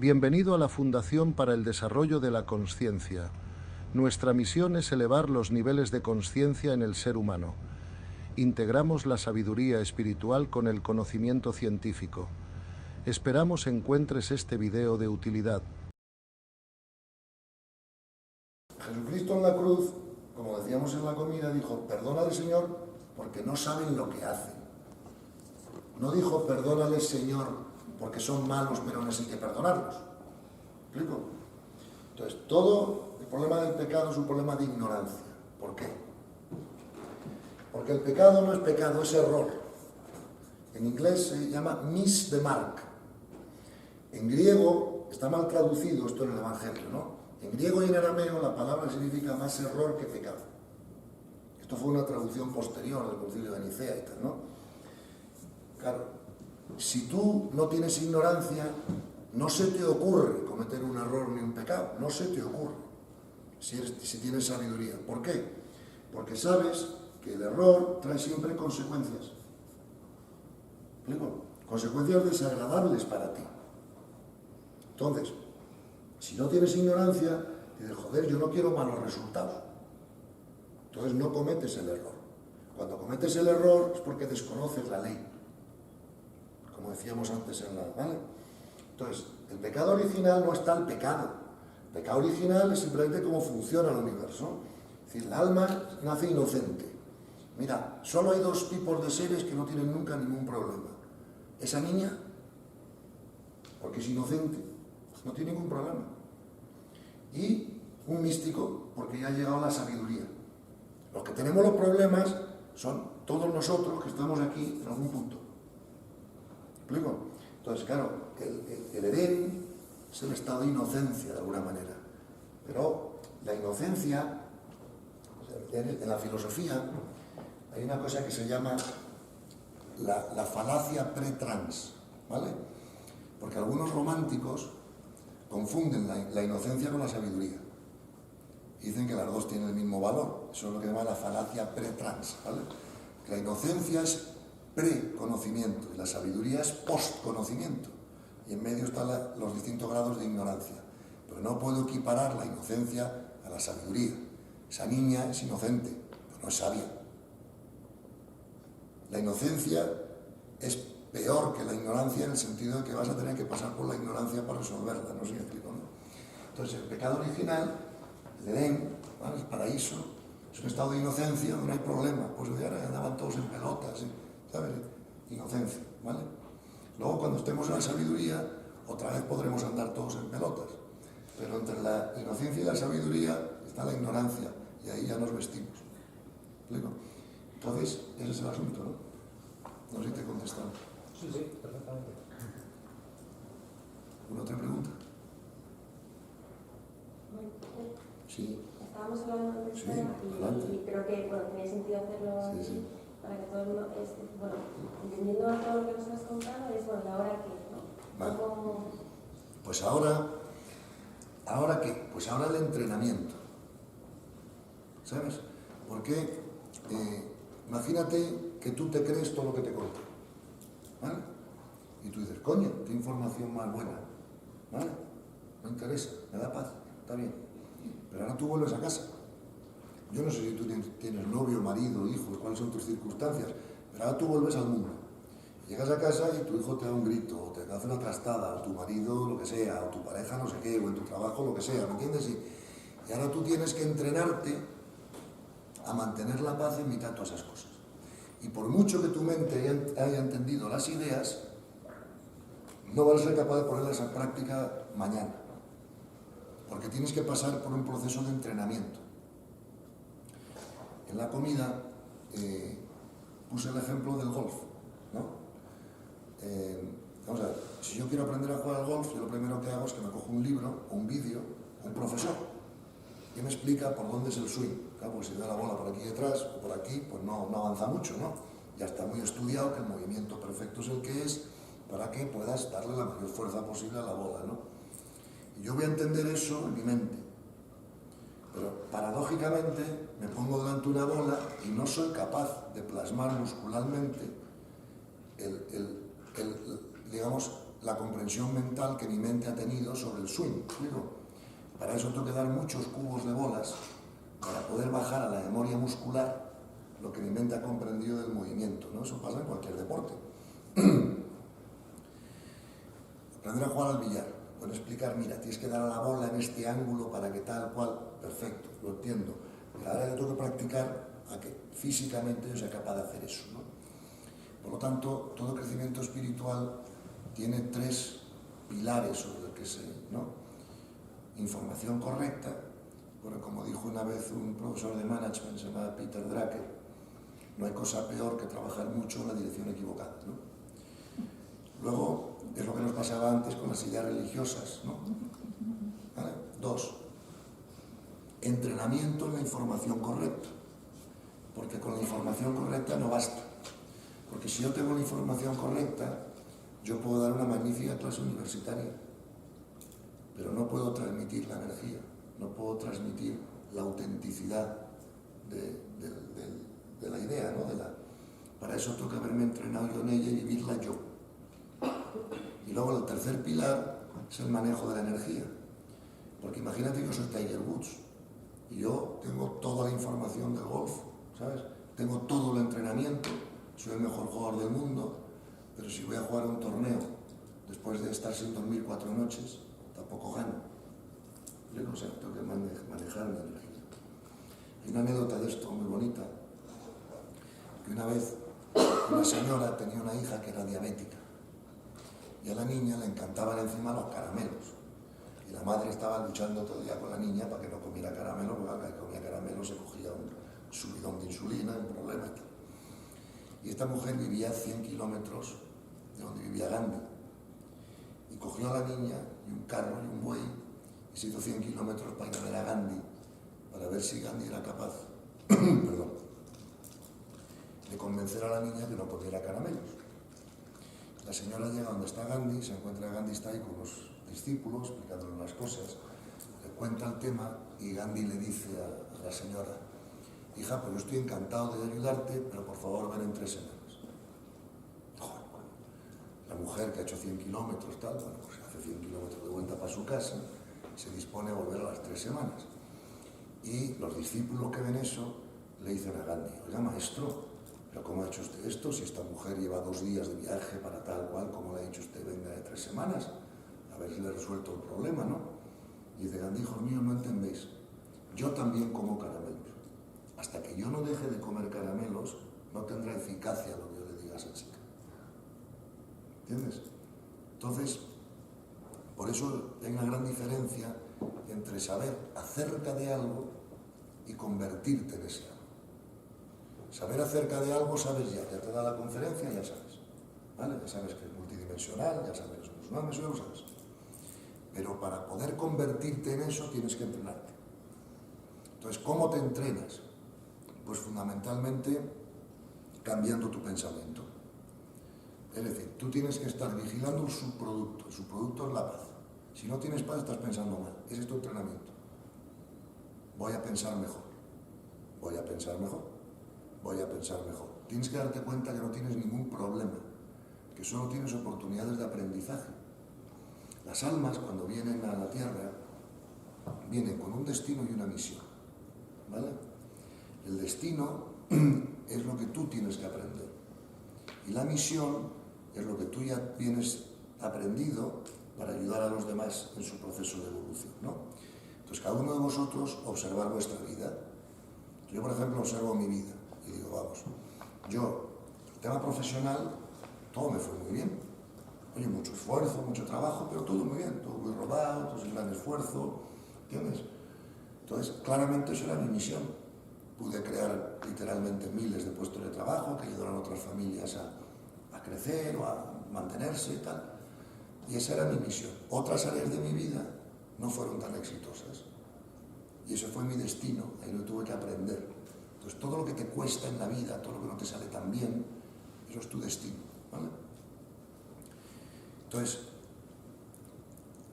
Bienvenido a la Fundación para el Desarrollo de la Consciencia. Nuestra misión es elevar los niveles de consciencia en el ser humano. Integramos la sabiduría espiritual con el conocimiento científico. Esperamos encuentres este video de utilidad. Jesucristo en la cruz, como decíamos en la comida, dijo: perdónale, Señor, porque no saben lo que hacen. No dijo: perdónale, Señor, porque son malos, pero no hay que perdonarlos. ¿Me explico? Entonces, todo el problema del pecado es un problema de ignorancia. ¿Por qué? Porque el pecado no es pecado, es error. En inglés se llama miss the mark. En griego está mal traducido esto en el Evangelio, ¿no? En griego y en arameo la palabra significa más error que pecado. Esto fue una traducción posterior del Concilio de Nicea y tal, ¿no? Claro, si tú no tienes ignorancia, no se te ocurre cometer un error ni un pecado, no se te ocurre, si tienes sabiduría. ¿Por qué? Porque sabes que el error trae siempre consecuencias. ¿Me explico? Consecuencias desagradables para ti. Entonces, si no tienes ignorancia, dices: joder, yo no quiero malos resultados. Entonces no cometes el error. Cuando cometes el error es porque desconoces la ley, como decíamos antes en la... ¿vale? Entonces, el pecado original no está el pecado. El pecado original es simplemente cómo funciona el universo. Es decir, el alma nace inocente. Mira, solo hay dos tipos de seres que no tienen nunca ningún problema. Esa niña, porque es inocente, no tiene ningún problema. Y un místico, porque ya ha llegado a la sabiduría. Los que tenemos los problemas son todos nosotros que estamos aquí en algún punto. ¿Me explico? Entonces, claro, el Edén es el estado de inocencia, de alguna manera. Pero la inocencia, en la filosofía, hay una cosa que se llama la falacia pre-trans, ¿vale? Porque algunos románticos confunden la inocencia con la sabiduría. Y dicen que las dos tienen el mismo valor. Eso es lo que llama la falacia pre-trans, ¿vale? Que la inocencia es pre-conocimiento y la sabiduría es post-conocimiento. Y en medio están los distintos grados de ignorancia. Pero no puedo equiparar la inocencia a la sabiduría. Esa niña es inocente, pero no es sabia. La inocencia es peor que la ignorancia en el sentido de que vas a tener que pasar por la ignorancia para resolverla, no sé si me explico, ¿no? Entonces, el pecado original, el Edén, ¿vale? El paraíso, es un estado de inocencia donde no hay problema. Pues ahora andaban todos en pelotas, ¿sabes? Inocencia, ¿vale? Luego, cuando estemos en la sabiduría, otra vez podremos andar todos en pelotas. Pero entre la inocencia y la sabiduría está la ignorancia, y ahí ya nos vestimos. ¿Me explico? Entonces, ese es el asunto, ¿no? No sé si te he contestado. Sí, perfectamente. ¿Una otra pregunta? Sí. Estábamos hablando de este tema y creo que tiene sentido hacerlo sí. Para que todo el mundo, entendiendo todo lo que nos has contado, es, ¿y ahora qué? ¿No? Vale. ¿Cómo? Pues ¿ahora qué? Pues ahora el entrenamiento. ¿Sabes? Porque imagínate que tú te crees todo lo que te cuento, ¿vale? Y tú dices: coño, qué información más buena, ¿vale? No interesa, me da paz, está bien. Pero ahora tú vuelves a casa. Yo no sé si tú tienes novio, marido, hijos, cuáles son tus circunstancias, pero ahora tú vuelves al mundo. Llegas a casa y tu hijo te da un grito, o te hace una trastada, o tu marido lo que sea, o tu pareja no sé qué, o en tu trabajo lo que sea, ¿me entiendes? Y ahora tú tienes que entrenarte a mantener la paz en mitad de todas esas cosas. Y por mucho que tu mente haya entendido las ideas, no vas a ser capaz de ponerlas en práctica mañana. Porque tienes que pasar por un proceso de entrenamiento. En la comida puse el ejemplo del golf, ¿no? Vamos a ver, si yo quiero aprender a jugar al golf, yo lo primero que hago es que me cojo un libro o un vídeo, un profesor, que me explica por dónde es el swing. Claro, pues si da la bola por aquí detrás o por aquí, pues no avanza mucho, ¿no? Ya está muy estudiado que el movimiento perfecto es el que es para que puedas darle la mayor fuerza posible a la bola, ¿no? Y yo voy a entender eso en mi mente. Pero paradójicamente me pongo delante de una bola y no soy capaz de plasmar muscularmente digamos, la comprensión mental que mi mente ha tenido sobre el swing. ¿Explico? Para eso tengo que dar muchos cubos de bolas para poder bajar a la memoria muscular lo que mi mente ha comprendido del movimiento, ¿no? Eso pasa en cualquier deporte. Aprender a jugar al billar. Pueden explicar, mira, tienes que dar a la bola en este ángulo para que tal cual. Perfecto, lo entiendo. Pero ahora yo tengo que practicar a que físicamente yo sea capaz de hacer eso, ¿no? Por lo tanto, todo crecimiento espiritual tiene 3 pilares sobre los que se, ¿no? Información correcta. Bueno, como dijo una vez un profesor de management, se llama Peter Drucker, no hay cosa peor que trabajar mucho en la dirección equivocada, ¿no? Luego, es lo que nos pasaba antes con las ideas religiosas, ¿no? ¿Vale? 2, entrenamiento en la información correcta, porque con la información correcta no basta. Porque si yo tengo la información correcta, yo puedo dar una magnífica clase universitaria, pero no puedo transmitir la energía, no puedo transmitir la autenticidad de la idea, ¿no? Para eso tengo que haberme entrenado yo en ella y vivirla yo. Y luego el tercer pilar es el manejo de la energía. Porque imagínate que yo soy Tiger Woods y yo tengo toda la información del golf, ¿sabes? Tengo todo el entrenamiento, soy el mejor jugador del mundo, pero si voy a jugar un torneo después de estar sin dormir 4 noches, tampoco gano. Yo no sé, tengo que manejar mi energía. Hay una anécdota de esto muy bonita, que una vez una señora tenía una hija que era diabética y a la niña le encantaban encima los caramelos. Y la madre estaba luchando todo el día con la niña para que no comiera caramelo, porque cada vez que comía caramelo se cogía un subidón de insulina, un problema. Y esta mujer vivía a 100 kilómetros de donde vivía Gandhi. Y cogió a la niña y un carro y un buey y se hizo 100 kilómetros para ir a ver a Gandhi, para ver si Gandhi era capaz perdón, de convencer a la niña que no comiera caramelos. La señora llega donde está Gandhi, se encuentra Gandhi, está ahí con los discípulos, explicándole unas cosas, le cuenta el tema y Gandhi le dice a la señora, hija, pues yo estoy encantado de ayudarte, pero por favor ven en 3 semanas. Joder, bueno, la mujer que ha hecho 100 kilómetros, tal, bueno, pues hace 100 kilómetros de vuelta para su casa, se dispone a volver a las 3 semanas. Y los discípulos que ven eso le dicen a Gandhi, oiga maestro, ¿pero cómo ha hecho usted esto? Si esta mujer lleva 2 días de viaje para tal cual, ¿cómo le ha dicho usted venga de 3 semanas? A ver si le he resuelto el problema, ¿no? Y dice Gandhi, hijos míos, no entendéis. Yo también como caramelos. Hasta que yo no deje de comer caramelos, no tendrá eficacia lo que yo le diga a esa chica. ¿Entiendes? Entonces, por eso hay una gran diferencia entre saber acerca de algo y convertirte en ese algo. Saber acerca de algo sabes ya te da la conferencia, ya sabes. ¿Vale? Ya sabes que es multidimensional, ya sabes que son los nombres, ya lo sabes. Pero para poder convertirte en eso tienes que entrenarte. Entonces, ¿cómo te entrenas? Pues fundamentalmente cambiando tu pensamiento. Es decir, tú tienes que estar vigilando el subproducto. El subproducto es la paz. Si no tienes paz, estás pensando mal. Ese es tu entrenamiento. Voy a pensar mejor. Voy a pensar mejor. Voy a pensar mejor. Tienes que darte cuenta que no tienes ningún problema, que solo tienes oportunidades de aprendizaje. Las almas, cuando vienen a la Tierra, vienen con un destino y una misión. ¿Vale? El destino es lo que tú tienes que aprender. Y la misión es lo que tú ya tienes aprendido para ayudar a los demás en su proceso de evolución, ¿no? Entonces, cada uno de vosotros observar vuestra vida. Yo, por ejemplo, observo mi vida y digo, vamos, yo, el tema profesional, todo me fue muy bien. Oye, mucho esfuerzo, mucho trabajo, pero todo muy bien, todo muy rodado, todo sin gran esfuerzo, ¿entiendes? Entonces, claramente eso era mi misión. Pude crear literalmente miles de puestos de trabajo que ayudaron a otras familias a crecer o a mantenerse y tal. Y esa era mi misión. Otras áreas de mi vida no fueron tan exitosas. Y eso fue mi destino, ahí lo tuve que aprender. Entonces, todo lo que te cuesta en la vida, todo lo que no te sale tan bien, eso es tu destino, ¿vale? Entonces,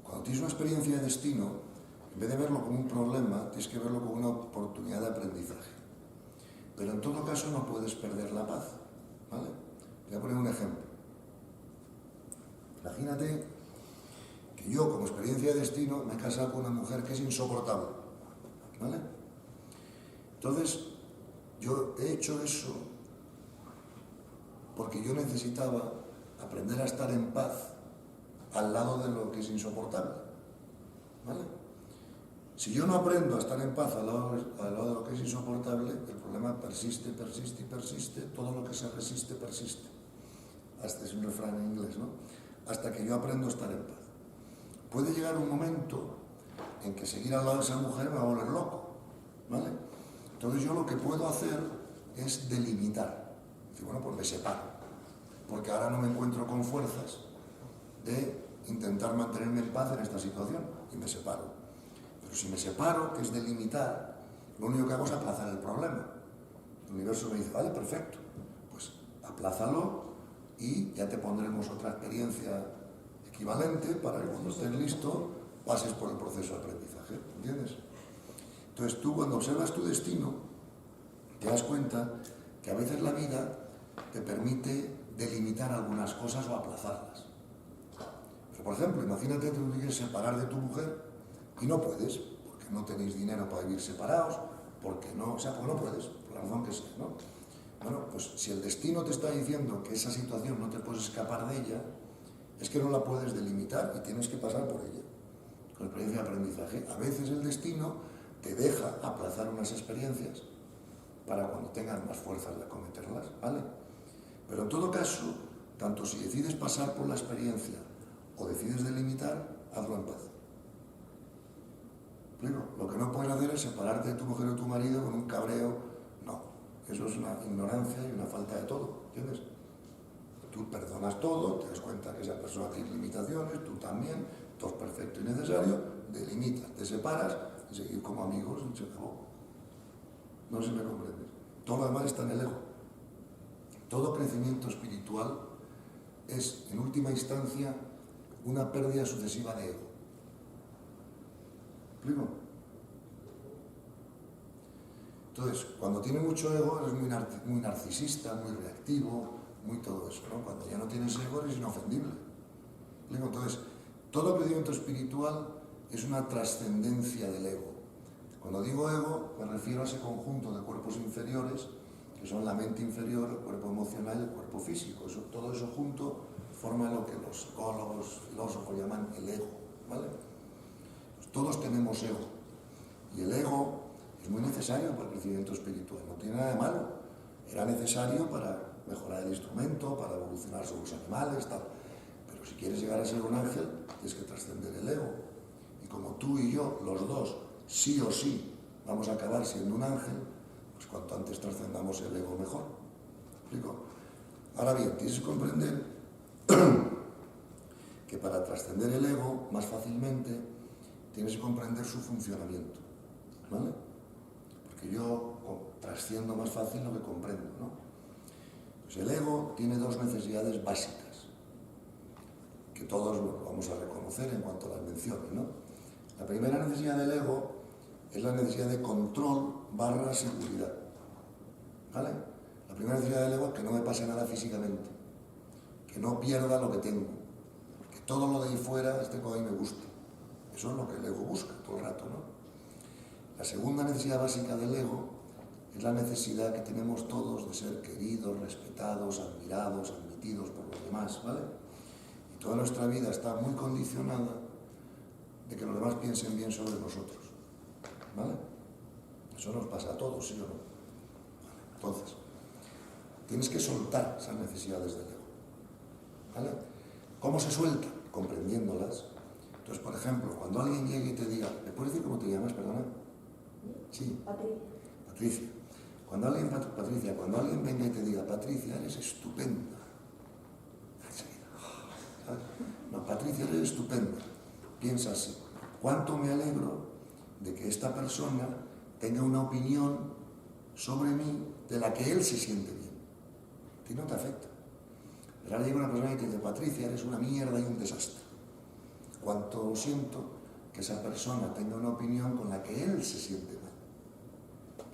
cuando tienes una experiencia de destino, en vez de verlo como un problema, tienes que verlo como una oportunidad de aprendizaje. Pero en todo caso no puedes perder la paz, ¿vale? Voy a poner un ejemplo. Imagínate que yo, como experiencia de destino, me he casado con una mujer que es insoportable, ¿vale? Entonces, yo he hecho eso porque yo necesitaba aprender a estar en paz al lado de lo que es insoportable, ¿vale? Si yo no aprendo a estar en paz al lado de lo que es insoportable, el problema persiste, persiste y persiste, todo lo que se resiste, persiste. Hasta es un refrán en inglés, ¿no? Hasta que yo aprendo a estar en paz. Puede llegar un momento en que seguir al lado de esa mujer me va a volver loco, ¿vale? Entonces yo lo que puedo hacer es delimitar. Decir, bueno, pues me separo, porque ahora no me encuentro con fuerzas de intentar mantenerme en paz en esta situación, y me separo. Pero si me separo, que es delimitar, lo único que hago es aplazar el problema. El universo me dice, vale, perfecto, pues aplázalo y ya te pondremos otra experiencia equivalente para que cuando estés listo pases por el proceso de aprendizaje, ¿entiendes? Entonces tú, cuando observas tu destino, te das cuenta que a veces la vida te permite delimitar algunas cosas o aplazarlas. Pero, por ejemplo, imagínate que tú quieres separar de tu mujer y no puedes, porque no tenéis dinero para vivir separados, porque no puedes, por la razón que sea, ¿no? Bueno, pues si el destino te está diciendo que esa situación no te puedes escapar de ella, es que no la puedes delimitar y tienes que pasar por ella. Con experiencia de aprendizaje, a veces el destino te deja aplazar unas experiencias para cuando tengas más fuerzas de acometerlas, ¿vale? Pero en todo caso, tanto si decides pasar por la experiencia o decides delimitar, hazlo en paz. ¿Explico? Lo que no puedes hacer es separarte de tu mujer o tu marido con un cabreo. No, eso es una ignorancia y una falta de todo, ¿entiendes? Tú perdonas todo, te das cuenta que esa persona tiene limitaciones, tú también, todo es perfecto y necesario, delimitas, te separas y seguir como amigos y se acabó. No sé si me comprendes. Todo lo demás está en el ego. Todo crecimiento espiritual es, en última instancia, una pérdida sucesiva de ego. ¿Explico? Entonces, cuando tienes mucho ego, eres muy narcisista, muy reactivo, muy todo eso, ¿no? Cuando ya no tienes ego, eres inofendible. ¿Explico? Entonces, todo crecimiento espiritual es una trascendencia del ego. Cuando digo ego, me refiero a ese conjunto de cuerpos inferiores, que son la mente inferior, el cuerpo emocional y el cuerpo físico. Todo eso junto forma lo que los psicólogos, filósofos llaman el ego, ¿vale? Pues todos tenemos ego, y el ego es muy necesario para el crecimiento espiritual, no tiene nada de malo. Era necesario para mejorar el instrumento, para evolucionar sobre los animales, tal. Pero si quieres llegar a ser un ángel, tienes que trascender el ego. Y como tú y yo, los dos, sí o sí, vamos a acabar siendo un ángel, pues cuanto antes trascendamos el ego, mejor. ¿Me explico? Ahora bien, tienes que comprender que para trascender el ego más fácilmente tienes que comprender su funcionamiento, ¿vale? Porque yo trasciendo más fácil lo que comprendo, ¿no? Pues el ego tiene dos necesidades básicas, que todos vamos a reconocer en cuanto las mencione, ¿no? La primera necesidad del ego es la necesidad de control / seguridad, ¿vale? La primera necesidad del ego es que no me pase nada físicamente, que no pierda lo que tengo, que todo lo de ahí fuera esté como a mí me gusta. Eso es lo que el ego busca todo el rato, ¿no? La segunda necesidad básica del ego es la necesidad que tenemos todos de ser queridos, respetados, admirados, admitidos por los demás, ¿vale? Y toda nuestra vida está muy condicionada de que los demás piensen bien sobre nosotros, ¿vale? Eso nos pasa a todos, ¿sí o no? Vale. Entonces, tienes que soltar esas necesidades del ego, ¿vale? ¿Cómo se suelta? Comprendiéndolas. Entonces, por ejemplo, cuando alguien llegue y te diga, ¿me puedes decir cómo te llamas, perdona? Sí. Patricia. Cuando alguien venga y te diga, Patricia, eres estupenda. ¿Sabes? No, Patricia, eres estupenda. Piensa así, ¿cuánto me alegro de que esta persona tenga una opinión sobre mí de la que él se siente bien? A ti no te afecta. Pero ahora llega una persona y te dice, Patricia, eres una mierda y un desastre. Cuánto siento que esa persona tenga una opinión con la que él se siente mal.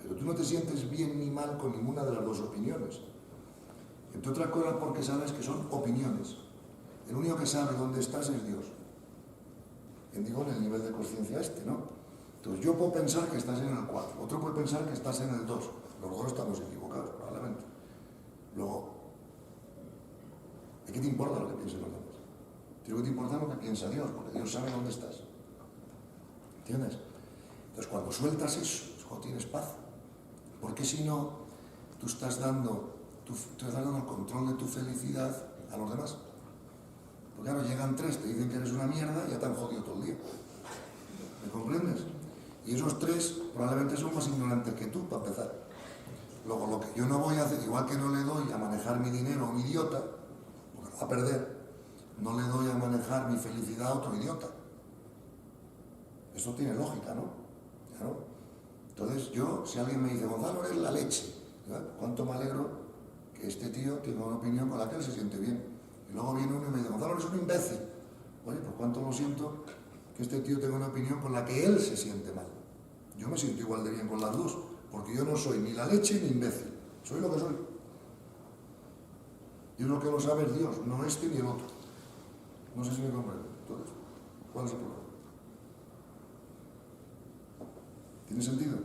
Pero tú no te sientes bien ni mal con ninguna de las dos opiniones. Entre otras cosas porque sabes que son opiniones El único que sabe dónde estás es Dios. Digo, en el nivel de conciencia ¿no? Entonces yo puedo pensar que estás en el 4, otro puede pensar que estás en el 2. Los dos estamos equivocados, probablemente. Luego, ¿de qué te importa lo que piensen los demás? Lo que te importa es lo que piensa Dios, porque Dios sabe dónde estás. ¿Entiendes? Entonces cuando sueltas eso, es cuando tienes paz. Porque si no, tú estás dando el control de tu felicidad a los demás. Porque claro, llegan 3, te dicen que eres una mierda y ya te han jodido todo el día. ¿Me comprendes? Y esos 3 probablemente son más ignorantes que tú, para empezar. Luego, lo que yo no voy a hacer, igual que no le doy a manejar mi dinero a un idiota, porque lo va a perder, no le doy a manejar mi felicidad a otro idiota. Eso tiene lógica, ¿no? Claro. Entonces yo, si alguien me dice, Gonzalo, eres la leche, ¿verdad? ¿Cuánto me alegro que este tío tenga una opinión con la que él se siente bien? Y luego viene uno y me dice, Gonzalo, eres un imbécil. Oye, pues cuánto lo siento que este tío tenga una opinión con la que él se siente mal. Yo me siento igual de bien con las dos, porque yo no soy ni la leche ni imbécil. Soy lo que soy. Y lo que lo sabe es Dios, no este ni el otro. No sé si me comprende. Entonces, ¿cuál es el problema? ¿Tiene sentido?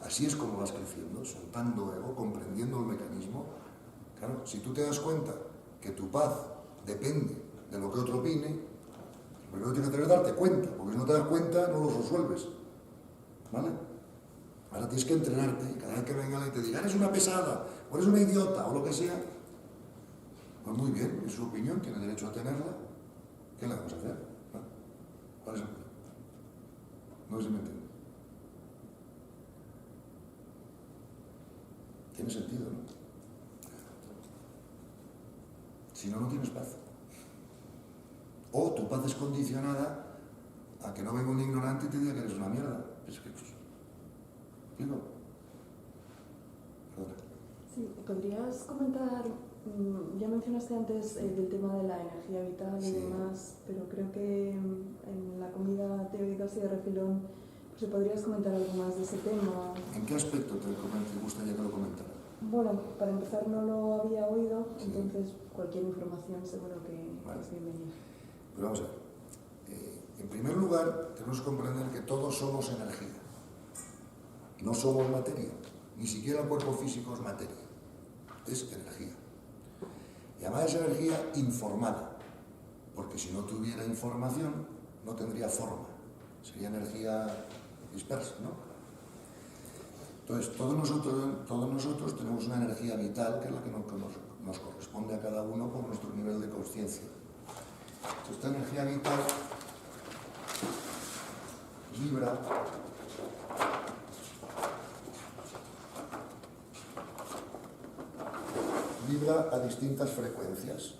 Así es como vas creciendo, soltando ego, comprendiendo el mecanismo. Claro, si tú te das cuenta que tu paz depende de lo que otro opine, lo primero que tienes que hacer es darte cuenta, porque si no te das cuenta no lo resuelves. ¿Vale? Ahora tienes que entrenarte y cada vez que venga alguien y te diga, eres una pesada, o eres una idiota, o lo que sea, pues muy bien, es su opinión, tiene derecho a tenerla. ¿Qué le vamos a hacer? ¿No? ¿Cuál es el problema? No sé si me entiendes. Tiene sentido, ¿no? Si no, no tienes paz. O tu paz es condicionada a que no venga un ignorante y te diga que eres una mierda. Es que, ¿explico? Perdona. Sí, ¿podrías comentar, ya mencionaste antes del tema de la energía vital y demás, pero creo que en la comida te he oído así de refilón, pues si podrías comentar algo más de ese tema. ¿En qué aspecto te gustaría que lo comentara? Bueno, para empezar no lo había oído, entonces cualquier información seguro que es bienvenida. Pero vamos a ver. En primer lugar, tenemos que comprender que todos somos energía. No somos materia. Ni siquiera el cuerpo físico es materia. Es energía. Y además es energía informada. Porque si no tuviera información, no tendría forma. Sería energía dispersa, ¿no? Entonces, todos nosotros tenemos una energía vital que es la que nos corresponde a cada uno por nuestro nivel de conciencia. Esta energía vital vibra a distintas frecuencias.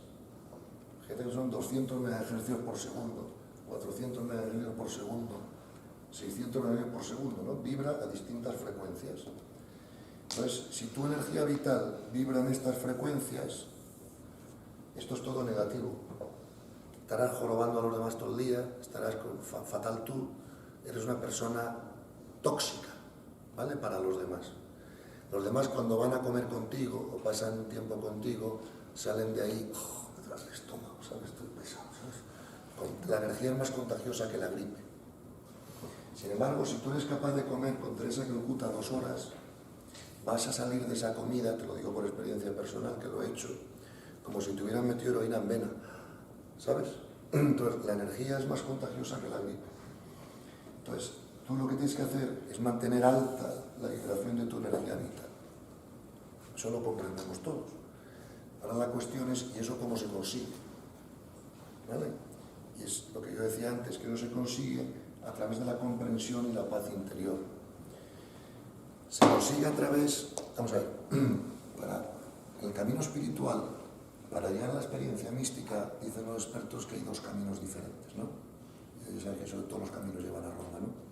Fíjate que son 200 MHz por segundo, 400 MHz por segundo, 600 MHz por segundo, ¿no? Vibra a distintas frecuencias. Entonces, si tu energía vital vibra en estas frecuencias, esto es todo negativo. Estarás jorobando a los demás todo el día, estarás fatal tú, eres una persona tóxica, ¿vale? Para los demás. Los demás cuando van a comer contigo o pasan tiempo contigo, salen de ahí, detrás del estómago, ¿sabes? Estoy pesado, ¿sabes? La energía es más contagiosa que la gripe. Sin embargo, si tú eres capaz de comer con Teresa Calcuta 2 horas, vas a salir de esa comida, te lo digo por experiencia personal, que lo he hecho, como si te hubieran metido heroína en vena, ¿sabes? Entonces, la energía es más contagiosa que la gripe. Entonces, tú lo que tienes que hacer es mantener alta la vibración de tu energía vital. Eso lo comprendemos todos. Ahora la cuestión es, ¿y eso cómo se consigue? ¿Vale? Y es lo que yo decía antes, que no se consigue a través de la comprensión y la paz interior. Se consigue a través, vamos a ver, para el camino espiritual, para llegar a la experiencia mística, dicen los expertos que hay 2 caminos diferentes, ¿no? Ya sabes que eso de todos los caminos llevan a Roma, ¿no?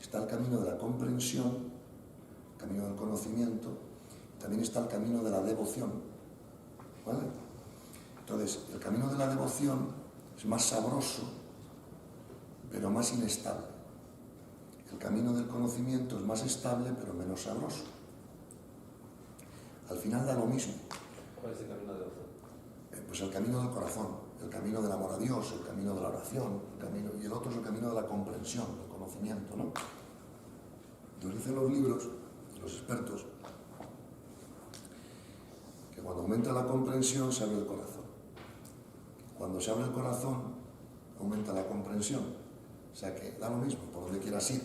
Está el camino de la comprensión, el camino del conocimiento, también está el camino de la devoción, ¿vale? Entonces, el camino de la devoción es más sabroso, pero más inestable. El camino del conocimiento es más estable, pero menos sabroso. Al final da lo mismo. ¿Cuál es el camino de devoción? Pues el camino del corazón, el camino del amor a Dios, el camino de la oración, y el otro es el camino de la comprensión, del conocimiento, ¿no? Nos dicen los libros, los expertos, que cuando aumenta la comprensión se abre el corazón. Cuando se abre el corazón, aumenta la comprensión. O sea que da lo mismo, por donde quieras ir.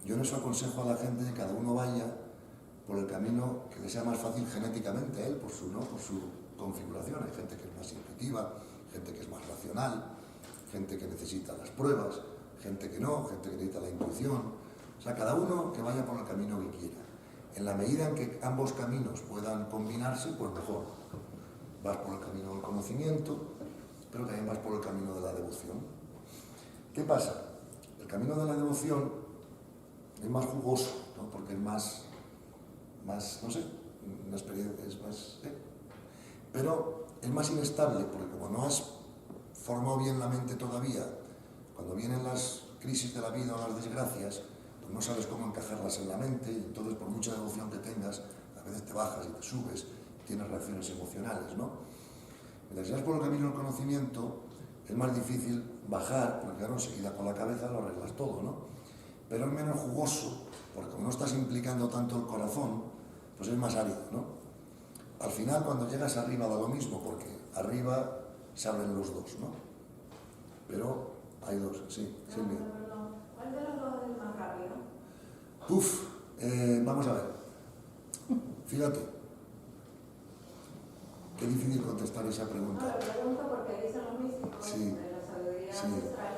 Yo en eso aconsejo a la gente que cada uno vaya por el camino que le sea más fácil genéticamente a él, por su configuración. Hay gente que es más intuitiva, gente que es más racional, gente que necesita las pruebas, gente que no, gente que necesita la intuición. O sea, cada uno que vaya por el camino que quiera. En la medida en que ambos caminos puedan combinarse, pues mejor. Vas por el camino del conocimiento, pero también vas por el camino de la devoción. ¿Qué pasa? El camino de la devoción es más jugoso, ¿no? Porque es más, no sé, una experiencia, es más... Pero es más inestable, porque como no has formado bien la mente todavía, cuando vienen las crisis de la vida o las desgracias, pues no sabes cómo encajarlas en la mente, y entonces por mucha devoción que tengas, a veces te bajas y te subes, tienes reacciones emocionales, ¿no? Mientras si vas por el camino del conocimiento, es más difícil bajar, porque claro, enseguida con la cabeza lo arreglas todo, ¿no? Pero es menos jugoso, porque como no estás implicando tanto el corazón, pues es más árido, ¿no? Al final, cuando llegas arriba da lo mismo, porque arriba se abren los dos, ¿no? Pero hay dos, sí, Silvia. ¿Cuál de los dos es más rápido? Vamos a ver. Fíjate. Qué difícil contestar esa pregunta. No, lo pregunto porque dicen los místicos Sí. de la sabiduría ancestral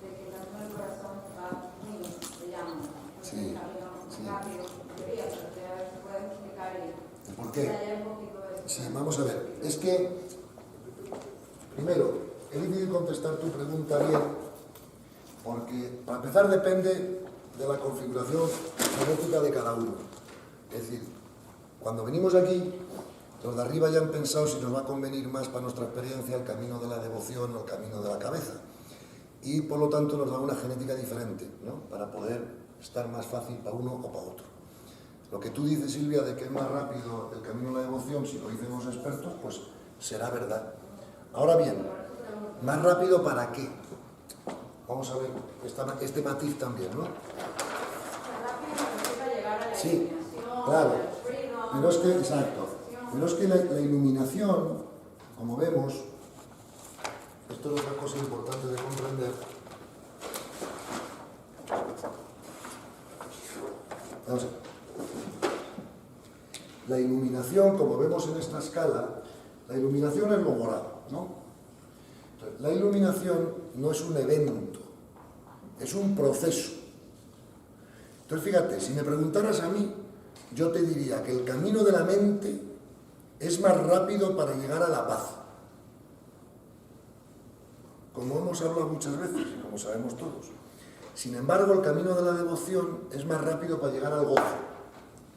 de que el camino del corazón va unido, se llama. Sí. El camino Sí. rápido, en teoría, pero a ver si puedes explicar y ¿Por qué? detallar un poquito eso. Sí, vamos a ver. Es que, primero, es difícil contestar tu pregunta bien, porque para empezar depende de la configuración genética de cada uno. Es decir, cuando venimos aquí, los de arriba ya han pensado si nos va a convenir más para nuestra experiencia el camino de la devoción o el camino de la cabeza. Y por lo tanto nos da una genética diferente, ¿no? Para poder estar más fácil para uno o para otro. Lo que tú dices, Silvia, de que es más rápido el camino de la devoción, si lo dicen los expertos, pues será verdad. Ahora bien, ¿más rápido para qué? Vamos a ver este matiz también, ¿no? Más rápido significa llegar a la Sí, iluminación, claro. al freedom, Pero es que, exacto, pero es que la iluminación, como vemos, esto es otra cosa importante de comprender. Vamos a ver. La iluminación, como vemos en esta escala, la iluminación es lo morado, ¿no? Entonces, la iluminación no es un evento, es un proceso. Entonces, fíjate, si me preguntaras a mí, yo te diría que el camino de la mente es más rápido para llegar a la paz. Como hemos hablado muchas veces y como sabemos todos. Sin embargo, el camino de la devoción es más rápido para llegar al gozo,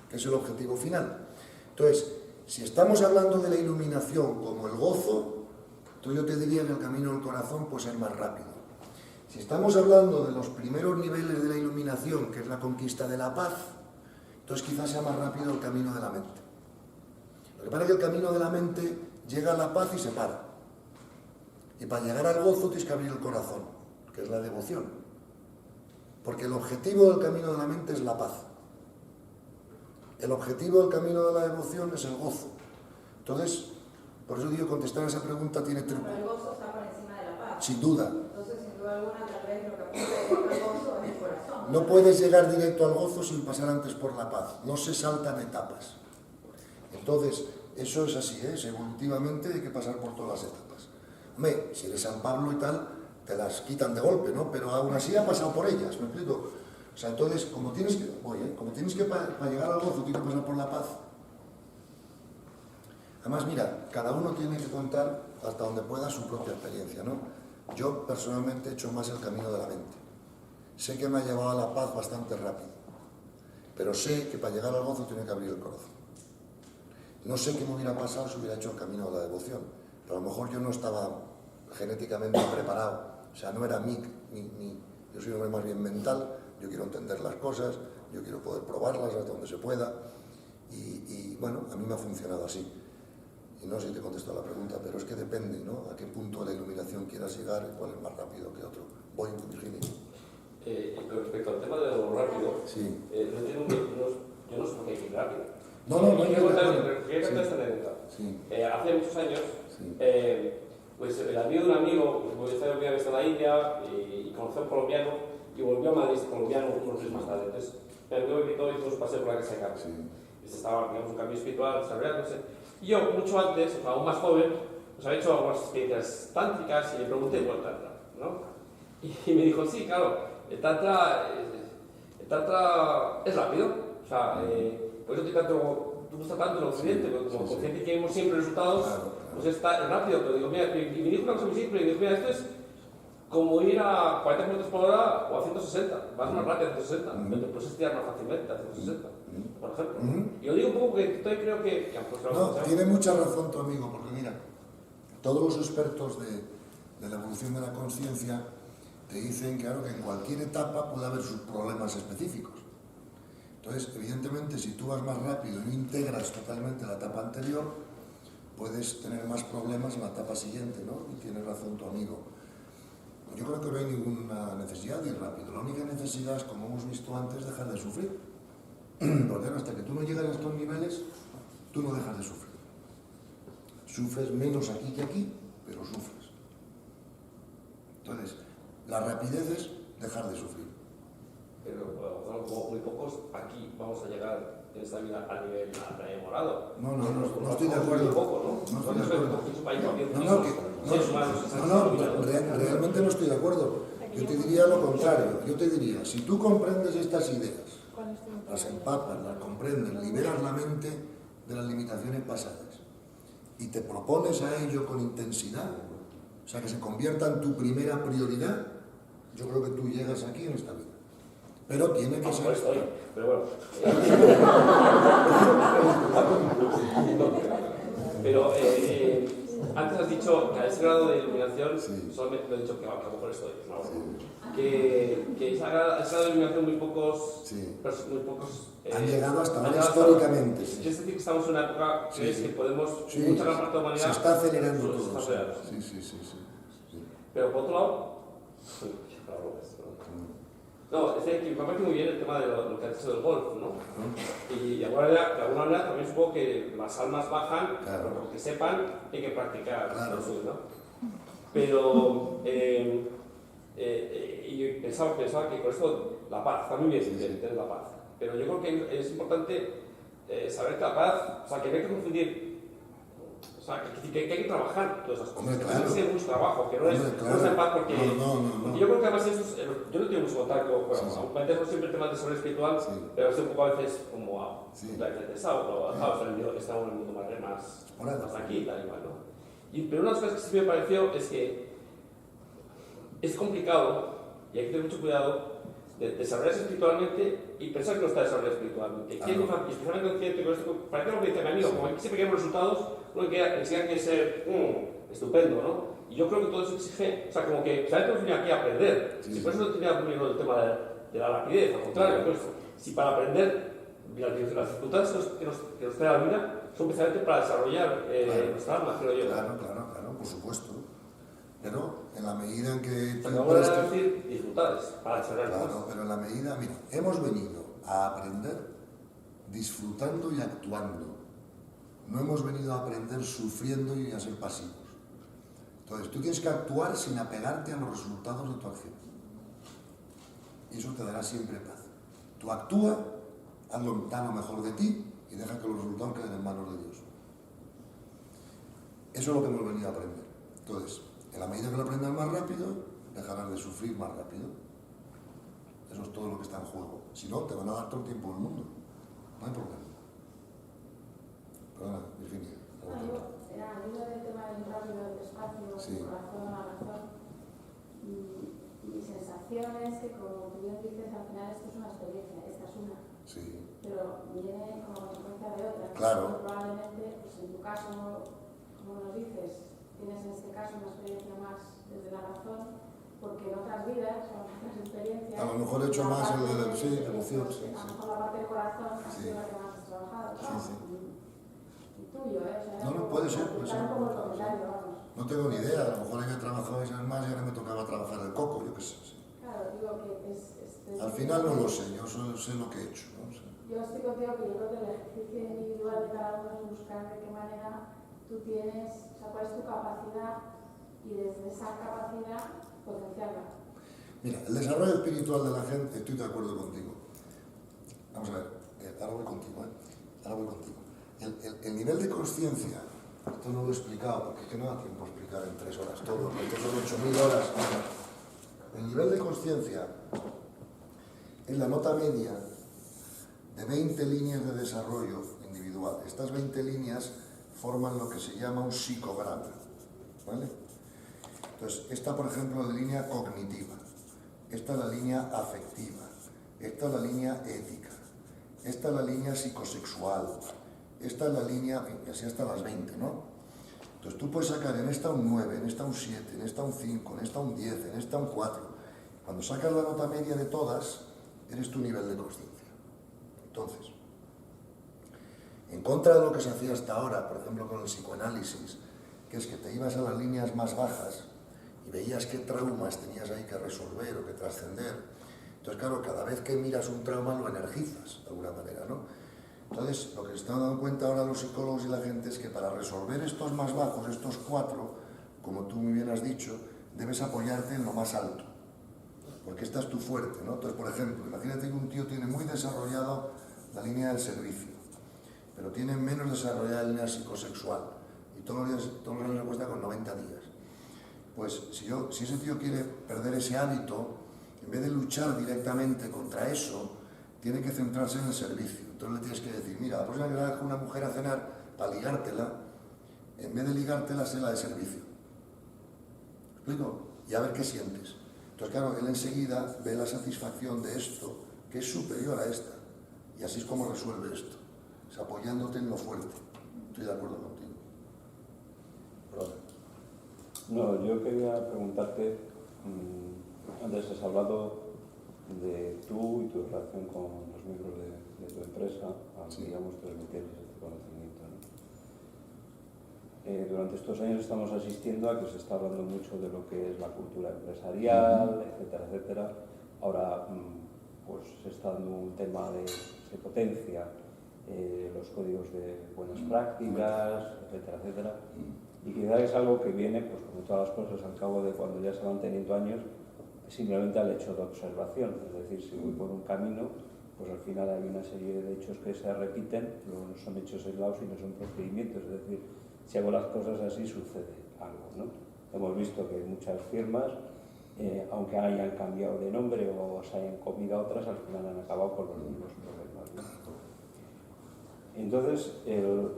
que es el objetivo final. Entonces, si estamos hablando de la iluminación como el gozo, entonces yo te diría que el camino del corazón puede ser más rápido. Si estamos hablando de los primeros niveles de la iluminación, que es la conquista de la paz, entonces quizás sea más rápido el camino de la mente. Lo que pasa es que el camino de la mente llega a la paz y se para. Y para llegar al gozo tienes que abrir el corazón, que es la devoción. Porque el objetivo del camino de la mente es la paz. El objetivo del camino de la devoción es el gozo. Entonces, por eso digo, contestar a esa pregunta tiene truco. Pero el gozo está por encima de la paz. Sin duda. Entonces, sin duda alguna, tal vez lo que apunta el gozo es el corazón. No puedes llegar directo al gozo sin pasar antes por la paz. No se saltan etapas. Entonces, eso es así, ¿eh? Evolutivamente hay que pasar por todas las etapas. Hombre, si eres San Pablo y tal, te las quitan de golpe, ¿no? Pero aún así ha pasado por ellas, ¿me explico? O sea, entonces, como tienes que para llegar al gozo, tienes que pasar por la paz. Además, mira, cada uno tiene que contar hasta donde pueda su propia experiencia, ¿no? Yo, personalmente, he hecho más el camino de la mente. Sé que me ha llevado a la paz bastante rápido, pero sé que para llegar al gozo tiene que abrir el corazón. No sé qué me hubiera pasado si hubiera hecho el camino de la devoción, pero a lo mejor yo no estaba genéticamente preparado. O sea, no era yo soy un hombre más bien mental, yo quiero entender las cosas, yo quiero poder probarlas hasta donde se pueda, y bueno, a mí me ha funcionado así. y no sé si te contesto a la pregunta, pero es que depende, ¿no? A qué punto de la iluminación quieras llegar y cuál es más rápido que otro. Voy, Virginia. Respecto al tema de lo rápido, Sí. yo no sé por qué hay que ir rápido. No, no, no. Quería contar esta anécdota. Sí. Hace muchos años, Sí. pues el amigo de un amigo, pues estaba en la India y conoció a un colombiano y volvió a Madrid colombiano unos días más tarde. Entonces, mi amigo me invitó y hicimos un paseo por la casa de Carlos. Sí. Estaba, digamos, un cambio espiritual, desarrollándose. Y yo, mucho antes, o sea, aún más joven, pues había hecho algunas experiencias tántricas y le pregunté por el tantra, ¿no? Y me dijo, sí, claro, el tantra es rápido, o sea, por eso te gusta tanto el occidente, porque como el occidente queremos siempre resultados, pues es rápido, pero digo, mira, y me dijo una cosa muy simple, y me dijo, mira, esto es como ir a 40 km por hora o a 160, vas más rápido a 160, pero te puedes estirar más fácilmente a 160, por ejemplo. Y yo digo un poco que todavía creo que No, tiene mucha razón tu amigo, porque mira, todos los expertos de la evolución de la conciencia te dicen, claro, que en cualquier etapa puede haber sus problemas específicos. Entonces, evidentemente, si tú vas más rápido y no integras totalmente la etapa anterior, puedes tener más problemas en la etapa siguiente, ¿no? Y tienes razón tu amigo. Yo creo que no hay ninguna necesidad de ir rápido. La única necesidad es, como hemos visto antes, dejar de sufrir. Porque hasta que tú no llegas a estos niveles, tú no dejas de sufrir. Sufres menos aquí que aquí, pero sufres. Entonces, la rapidez es dejar de sufrir. Pero bueno, como muy pocos aquí vamos a llegar en esta vida a nivel morado. No estoy de acuerdo. No estoy de acuerdo. Realmente no estoy de acuerdo. Yo te diría lo contrario. Yo te diría, si tú comprendes estas ideas, las empapas, las comprendes, liberas la mente de las limitaciones pasadas y te propones a ello con intensidad, o sea, que se convierta en tu primera prioridad, yo creo que tú llegas aquí en esta vida. Pero tiene que ser... Pero bueno. Pero antes has dicho que a ese grado de iluminación, solamente lo he dicho que a lo mejor estoy, ¿no? Que ese grado de iluminación muy pocos han llegado hasta ahora históricamente. Es decir, que estamos en una época que es que podemos, mucha gran parte de la humanidad... Se está acelerando todo. Se está acelerando. Sí. Pero por otro lado... No, es que me parece muy bien el tema de lo que has dicho del golf, ¿no? Y ahora de alguna manera también supongo que las almas bajan, pero porque sepan que hay que practicar lo suyo, ¿no? Pero y pensaba que con esto la paz, está muy bien tener la paz, pero yo creo que es importante saber que la paz, o sea, que no hay que confundir. O sea, que hay que trabajar todas esas cosas, que tiene que ser mucho trabajo, que no es en paz porque... Porque yo creo que además yo no tengo mucho contacto, bueno, planteamos siempre el tema de desarrollo espiritual, pero estoy un poco a veces como interesado, pero estamos en el mundo más aquí, tal igual, ¿no? Pero una de las cosas que sí me pareció es que es complicado, y hay que tener mucho cuidado, de desarrollarse espiritualmente y pensar que no está desarrollado espiritualmente. Especialmente consciente con esto, parece lo que dice mi amigo, como siempre queremos resultados, uno quiere ser estupendo, ¿no? Y yo creo que todo eso exige, o sea, como que sabes que hemos venido aquí a aprender. Si por eso no tenía muy bien el tema de la rapidez, al contrario, pues, si para aprender las dificultades que nos trae la vida son precisamente para desarrollar nuestra alma, creo yo. Claro, por supuesto. Pero en la medida en que... Vamos a decir dificultades para desarrollar. Claro, pero en la medida, mira, hemos venido a aprender disfrutando y actuando. No hemos venido a aprender sufriendo y a ser pasivos. Entonces, tú tienes que actuar sin apegarte a los resultados de tu acción. Y eso te dará siempre paz. Tú actúa, da lo mejor de ti y deja que los resultados queden en manos de Dios. Eso es lo que hemos venido a aprender. Entonces, en la medida que lo aprendas más rápido, dejarás de sufrir más rápido. Eso es todo lo que está en juego. Si no, te van a dar todo el tiempo del mundo. No hay problema. Perdona, Virginia. Al hilo del tema del rápido, del espacio, corazón a razón, mi sensación es que, como tú bien dices, al final esto es una experiencia, esta es una. Sí. Pero viene como consecuencia de otra. Claro. Probablemente, pues en tu caso, como nos dices, tienes en este caso una experiencia más desde la razón, porque en otras vidas o en otras experiencias... A lo mejor he hecho más el de la emoción. A lo mejor la parte del corazón ha sido la que más has trabajado. Sí. tuyo, ¿eh? O sea, No, no, puede ser. como el comentario, vamos. No tengo ni idea, a lo mejor había trabajado años más y ahora me tocaba trabajar el coco, yo qué sé. Claro, digo que es Al final no lo sé, yo solo sé lo que he hecho, ¿no? O sea, yo estoy contigo que yo creo que el ejercicio individual de cada uno es buscar de qué manera tú tienes, o sea, cuál es tu capacidad y desde esa capacidad potenciarla. mira, el desarrollo espiritual de la gente, estoy de acuerdo contigo. Vamos a ver, ahora voy contigo, ahora voy contigo. El nivel de conciencia, esto no lo he explicado porque es que no da tiempo a explicar en 3 horas todo, porque son 8.000 horas. El nivel de conciencia es la nota media de 20 líneas de desarrollo individual. Estas 20 líneas forman lo que se llama un psicograma, ¿vale? Entonces, esta, por ejemplo, es la línea cognitiva, esta es la línea afectiva, esta es la línea ética, esta es la línea psicosexual, esta es la línea, y así hasta las 20, ¿no? Entonces tú puedes sacar en esta un 9, en esta un 7, en esta un 5, en esta un 10, en esta un 4. Cuando sacas la nota media de todas, eres tu nivel de conciencia. Entonces, en contra de lo que se hacía hasta ahora, por ejemplo con el psicoanálisis, que es que te ibas a las líneas más bajas y veías qué traumas tenías ahí que resolver o que trascender. Entonces, claro, cada vez que miras un trauma lo energizas de alguna manera, ¿no? Entonces, lo que se están dando cuenta ahora los psicólogos y la gente es que para resolver estos más bajos, estos 4, como tú muy bien has dicho, debes apoyarte en lo más alto, porque esta es tu fuerte, ¿no? Entonces, por ejemplo, imagínate que un tío tiene muy desarrollado la línea del servicio, pero tiene menos desarrollada la línea psicosexual, y todos los días le cuesta con 90 días. Pues si ese tío quiere perder ese hábito, en vez de luchar directamente contra eso, tiene que centrarse en el servicio. Entonces le tienes que decir, mira, la próxima vez que vayas con una mujer a cenar, para ligártela, en vez de ligártela, sé la de servicio. ¿Me explico? Y a ver qué sientes. Entonces, claro, él enseguida ve la satisfacción de esto, que es superior a esta. Y así es como resuelve esto. Es apoyándote en lo fuerte. Estoy de acuerdo contigo. No, yo quería preguntarte, antes has hablado de tú y tu relación con los miembros de tu empresa, Sí. digamos, transmitirles este conocimiento, ¿no? Durante estos años estamos asistiendo a que se está hablando mucho de lo que es la cultura empresarial, etcétera, etcétera. Ahora, pues se está dando un tema de se potencia los códigos de buenas prácticas, etcétera, etcétera. Y quizás es algo que viene, pues como todas las cosas, al cabo de cuando ya se van teniendo años, simplemente al hecho de observación. Es decir, si voy por un camino, pues al final hay una serie de hechos que se repiten, luego no son hechos aislados, sino son procedimientos. Es decir, si hago las cosas así, sucede algo, ¿no? Hemos visto que muchas firmas, aunque hayan cambiado de nombre o se hayan comido a otras, al final han acabado con los mismos problemas, ¿no? Entonces,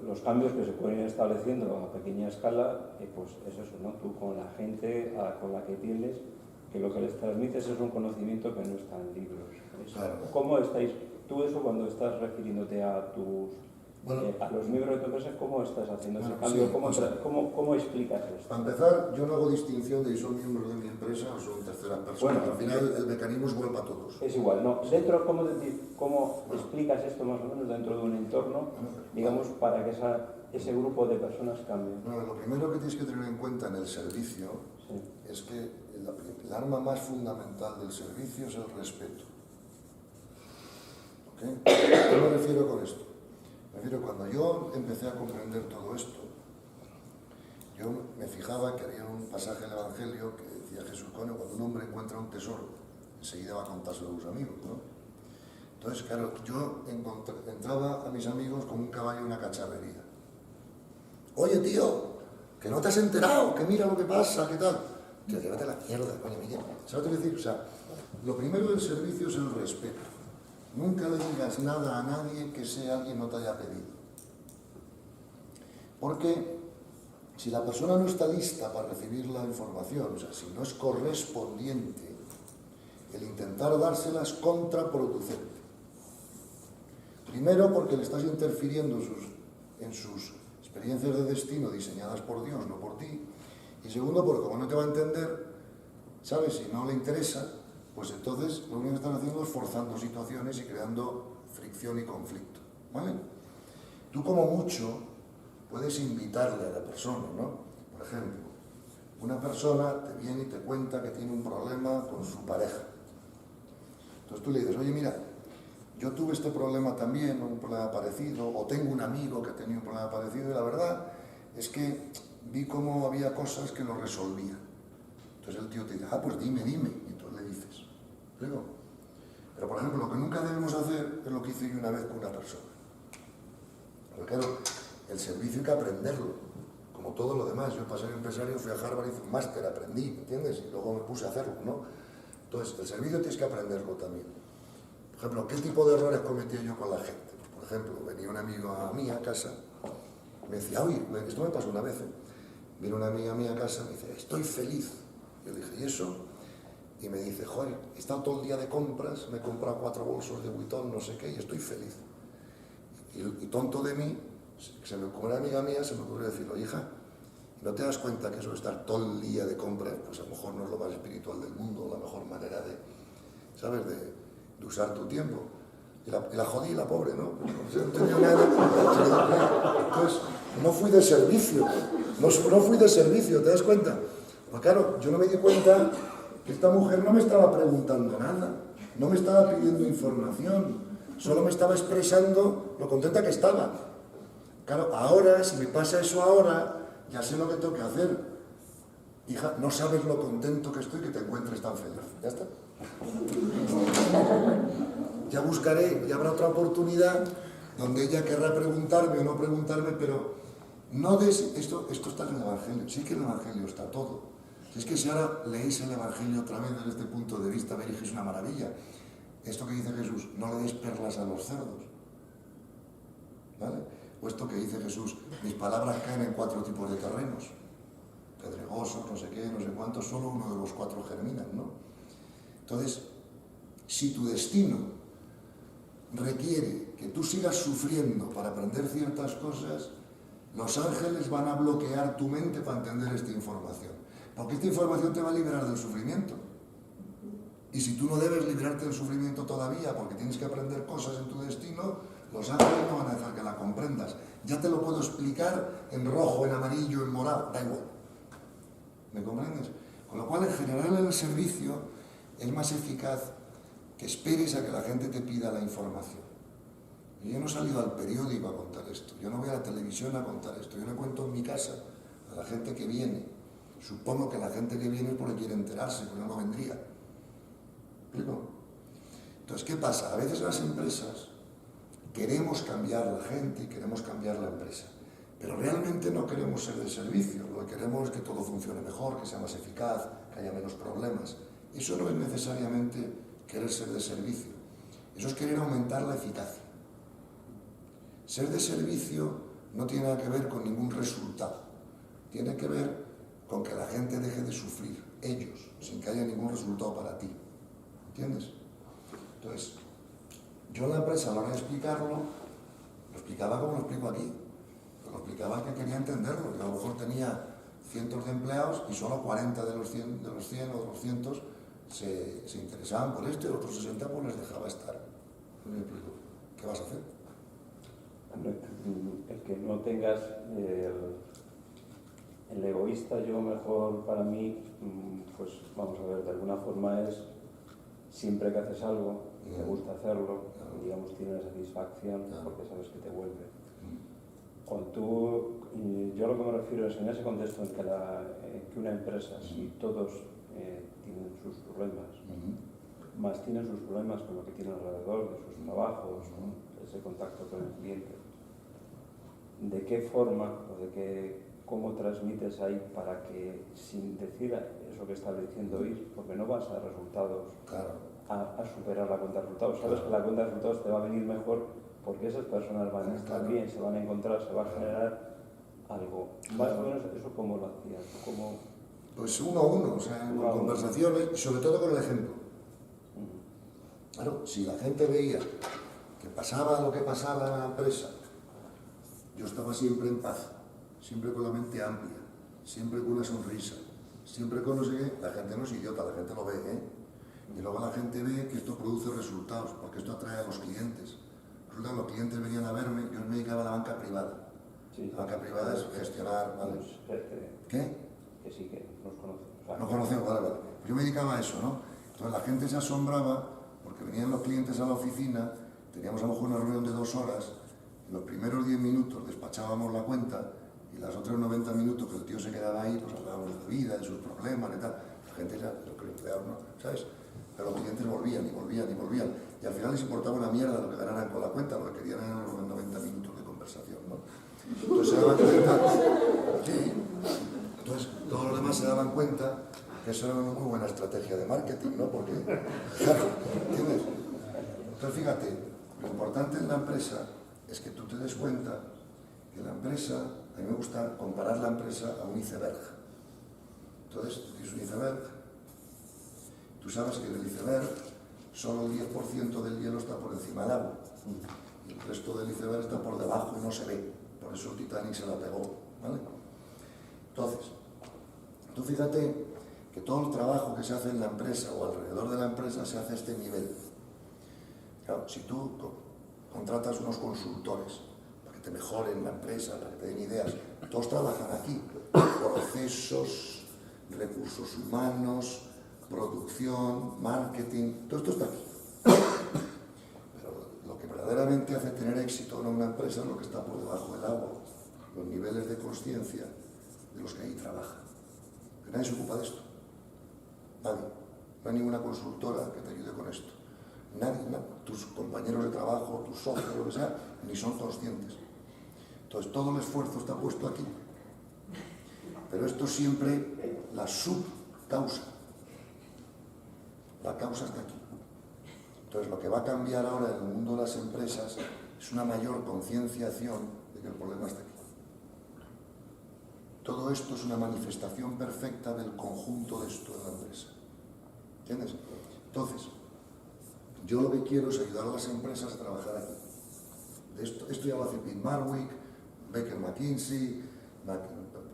los cambios que se pueden ir estableciendo a pequeña escala, pues es eso, ¿no? Tú con la gente con la que tienes, que lo que les transmites es un conocimiento que no está en libros. Claro. ¿Cómo estáis, tú eso cuando estás refiriéndote a tus... a los miembros de tu empresa, ¿cómo estás haciendo ese cambio? Sí, ¿Cómo explicas esto? Para empezar, yo no hago distinción de si son miembros de mi empresa o son terceras personas. Bueno, al final, el mecanismo es igual para todos. Es igual, ¿no? Dentro, ¿cómo explicas esto más o menos dentro de un entorno, digamos, para que ese grupo de personas cambie? Bueno, lo primero que tienes que tener en cuenta en el servicio es que el arma más fundamental del servicio es el respeto. ¿Ok? ¿Qué me refiero con esto? Me refiero cuando yo empecé a comprender todo esto, yo me fijaba que había un pasaje en el Evangelio que decía Jesús, coño, cuando un hombre encuentra un tesoro, enseguida va a contárselo a sus amigos, ¿no? Entonces, claro, yo entraba a mis amigos con un caballo y una cacharrería. Oye, tío, que no te has enterado, que mira lo que pasa, ¿qué tal? Tío, llévate la mierda, coño, mira. ¿Sabes lo que decir? O sea, lo primero del servicio es el respeto. Nunca le digas nada a nadie que sea alguien no te haya pedido. Porque si la persona no está lista para recibir la información, o sea, si no es correspondiente, el intentar dársela es contraproducente. Primero, porque le estás interfiriendo en sus experiencias de destino diseñadas por Dios, no por ti. Y segundo, porque como no te va a entender, ¿sabes? Si no le interesa, pues entonces lo único que están haciendo es forzando situaciones y creando fricción y conflicto, ¿vale? Tú como mucho puedes invitarle a la persona, ¿no? Por ejemplo, una persona te viene y te cuenta que tiene un problema con su pareja. Entonces tú le dices, oye, mira, yo tuve este problema también, un problema parecido, o tengo un amigo que tenía un problema parecido, y la verdad es que vi cómo había cosas que lo resolvían. Entonces el tío te dice, pues dime, y tú le dices. ¿Luego? Pero por ejemplo, lo que nunca debemos hacer es lo que hice yo una vez con una persona. Porque claro, el servicio hay que aprenderlo, como todo lo demás. Yo para ser empresario fui a Harvard, hice un máster, aprendí, ¿entiendes? Y luego me puse a hacerlo, ¿no? Entonces, el servicio tienes que aprenderlo también. Por ejemplo, ¿qué tipo de errores cometía yo con la gente? Pues, por ejemplo, venía un amigo a mí a casa, me decía, oye, esto me pasó una vez, vino una amiga mía a casa, me dice, estoy feliz. Yo le dije, ¿y eso? Y me dice, joder, he estado todo el día de compras, me he comprado 4 bolsos de Vuitton, no sé qué, y estoy feliz. Y tonto de mí, como era amiga mía, se me ocurrió decirle, hija, ¿no te das cuenta que eso de estar todo el día de compras, pues a lo mejor no es lo más espiritual del mundo, la mejor manera de, ¿sabes?, de usar tu tiempo? Y la jodí, la pobre, ¿no? No tenía nada. Entonces, no fui de servicio, no fui de servicio, ¿te das cuenta? Pues claro, yo no me di cuenta que esta mujer no me estaba preguntando nada, no me estaba pidiendo información, solo me estaba expresando lo contenta que estaba. Claro, ahora, si me pasa eso ahora, ya sé lo que tengo que hacer. Hija, no sabes lo contento que estoy que te encuentres tan feliz. Ya está. Ya buscaré, ya habrá otra oportunidad donde ella querrá preguntarme o no preguntarme, pero no des... Esto está en el Evangelio. Sí que en el Evangelio está todo. Es que si ahora leéis el Evangelio otra vez desde este punto de vista, veréis que es una maravilla. Esto que dice Jesús, no le des perlas a los cerdos. ¿Vale? O esto que dice Jesús, mis palabras caen en 4 tipos de terrenos. Pedregosos, no sé qué, no sé cuántos, solo uno de los 4 germinan, ¿no? Entonces, si tu destino requiere que tú sigas sufriendo para aprender ciertas cosas, los ángeles van a bloquear tu mente para entender esta información. Porque esta información te va a liberar del sufrimiento. Y si tú no debes liberarte del sufrimiento todavía porque tienes que aprender cosas en tu destino, los ángeles no van a dejar que la comprendas. Ya te lo puedo explicar en rojo, en amarillo, en morado, da igual. ¿Me comprendes? Con lo cual, en general, en el servicio es más eficaz que esperes a que la gente te pida la información. Yo no he salido al periódico a contar esto, yo no voy a la televisión a contar esto, yo le cuento en mi casa a la gente que viene. Supongo que la gente que viene es porque quiere enterarse, porque no vendría. ¿Explico? Entonces, ¿qué pasa? A veces en las empresas queremos cambiar la gente y queremos cambiar la empresa, pero realmente no queremos ser de servicio, lo que queremos es que todo funcione mejor, que sea más eficaz, que haya menos problemas. Eso no es necesariamente querer ser de servicio, eso es querer aumentar la eficacia. Ser de servicio no tiene nada que ver con ningún resultado, tiene que ver con que la gente deje de sufrir, ellos, sin que haya ningún resultado para ti. ¿Entiendes? Entonces, yo en la empresa a la hora de explicarlo, lo explicaba como lo explico aquí. Lo explicaba que quería entenderlo. Yo a lo mejor tenía cientos de empleados y solo 40 de los 100 o 200 se interesaban por esto y los otros 60 pues les dejaba estar. Yo me explico, ¿qué vas a hacer? El que no tengas el egoísta, yo mejor para mí, pues vamos a ver, de alguna forma es siempre que haces algo, te gusta hacerlo, digamos, tienes satisfacción porque sabes que te vuelve. Cuando tú, yo a lo que me refiero es en ese contexto en que una empresa, si todos tienen sus problemas, más tienen sus problemas con lo que tienen alrededor de sus trabajos, ese contacto con el cliente, ¿de qué forma o cómo transmites ahí para que, sin decir eso que estás diciendo ir, porque no vas a resultados, a superar la cuenta de resultados, sabes que la cuenta de resultados te va a venir mejor porque esas personas van a estar bien, se van a encontrar, se va a generar algo. Más o menos eso, ¿cómo lo hacías? Pues uno a uno, o sea, en conversaciones, y sobre todo con el ejemplo. Claro, si la gente veía que pasaba lo que pasaba en la empresa, yo estaba siempre en paz, siempre con la mente amplia, siempre con una sonrisa, siempre con no sé qué, la gente no es idiota, la gente lo ve, ¿eh? Y luego la gente ve que esto produce resultados, porque esto atrae a los clientes. Resulta que los clientes venían a verme, yo me dedicaba a la banca privada. Sí. La banca privada es gestionar, ¿vale? ¿Qué? Que sí, que nos conocemos. O sea, No conocemos, vale, vale. Yo me dedicaba a eso, ¿no? Entonces la gente se asombraba porque venían los clientes a la oficina, teníamos a lo mejor una reunión de 2 horas, y los primeros 10 minutos despachábamos la cuenta y los otros 90 minutos que el tío se quedaba ahí, pues hablábamos de la vida, de sus problemas y tal. La gente ya, lo que le emplearon, ¿no? ¿Sabes? Pero los clientes volvían y volvían y volvían. Y al final les importaba una mierda lo que ganaran con la cuenta, lo que querían eran los 90 minutos de conversación, ¿no? Entonces se daban cuenta, sí, entonces todos los demás se daban cuenta que eso era una muy buena estrategia de marketing, ¿no? Porque, claro, ¿entiendes? Entonces fíjate, lo importante en la empresa es que tú te des cuenta que la empresa, a mí me gusta comparar la empresa a un iceberg. Entonces, tú tienes un iceberg, tú sabes que en el iceberg solo el 10% del hielo está por encima del agua y el resto del iceberg está por debajo y no se ve. Por eso el Titanic se la pegó, ¿vale? Entonces, tú fíjate que todo el trabajo que se hace en la empresa o alrededor de la empresa se hace a este nivel. Claro, si tú contratas unos consultores para que te mejoren la empresa, para que te den ideas, todos trabajan aquí. Procesos, recursos humanos, producción, marketing, todo esto está aquí. Pero lo que verdaderamente hace tener éxito en una empresa es lo que está por debajo del agua, los niveles de consciencia de los que ahí trabajan. Pero nadie se ocupa de esto. Nadie. No hay ninguna consultora que te ayude con esto. Nadie, no. Tus compañeros de trabajo, tus socios, lo que sea, ni son conscientes. Entonces todo el esfuerzo está puesto aquí. Pero esto es siempre la subcausa. La causa está aquí. Entonces lo que va a cambiar ahora en el mundo de las empresas es una mayor concienciación de que el problema está aquí. Todo esto es una manifestación perfecta del conjunto de esto de la empresa. ¿Entiendes? Entonces, yo lo que quiero es ayudar a las empresas a trabajar aquí. Esto ya lo hace Pete Marwick, Baker McKinsey,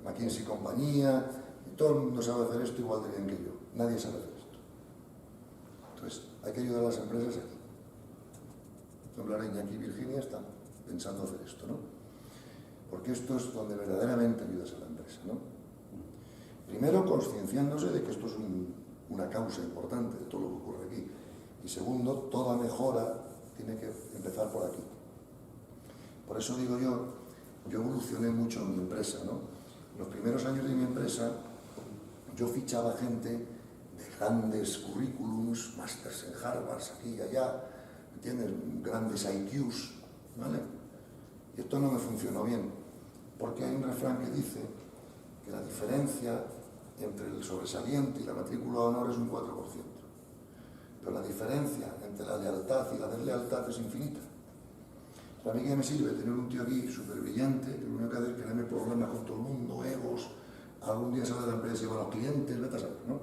McKinsey compañía, y todo el mundo sabe hacer esto igual de bien que yo. Nadie sabe hacer esto. Entonces, hay que ayudar a las empresas aquí. Por ejemplo, ahora Iñaki y Virginia están pensando hacer esto, ¿no? Porque esto es donde verdaderamente ayudas a la empresa, ¿no? Primero, conscienciándose de que esto es una causa importante de todo lo que ocurre aquí. Y segundo, toda mejora tiene que empezar por aquí. Por eso digo yo evolucioné mucho en mi empresa, ¿no? En los primeros años de mi empresa, yo fichaba gente de grandes currículums, másters en Harvard, aquí y allá, ¿entiendes? Grandes IQs, ¿vale? Y esto no me funcionó bien, porque hay un refrán que dice que la diferencia entre el sobresaliente y la matrícula de honor es un 4%. Pero la diferencia entre la lealtad y la deslealtad es infinita. A mí que me sirve tener un tío aquí súper brillante, que lo único que hace es crearme problemas con todo el mundo, egos, algún día sale de la empresa y lleva a los clientes, vete a saber, ¿no?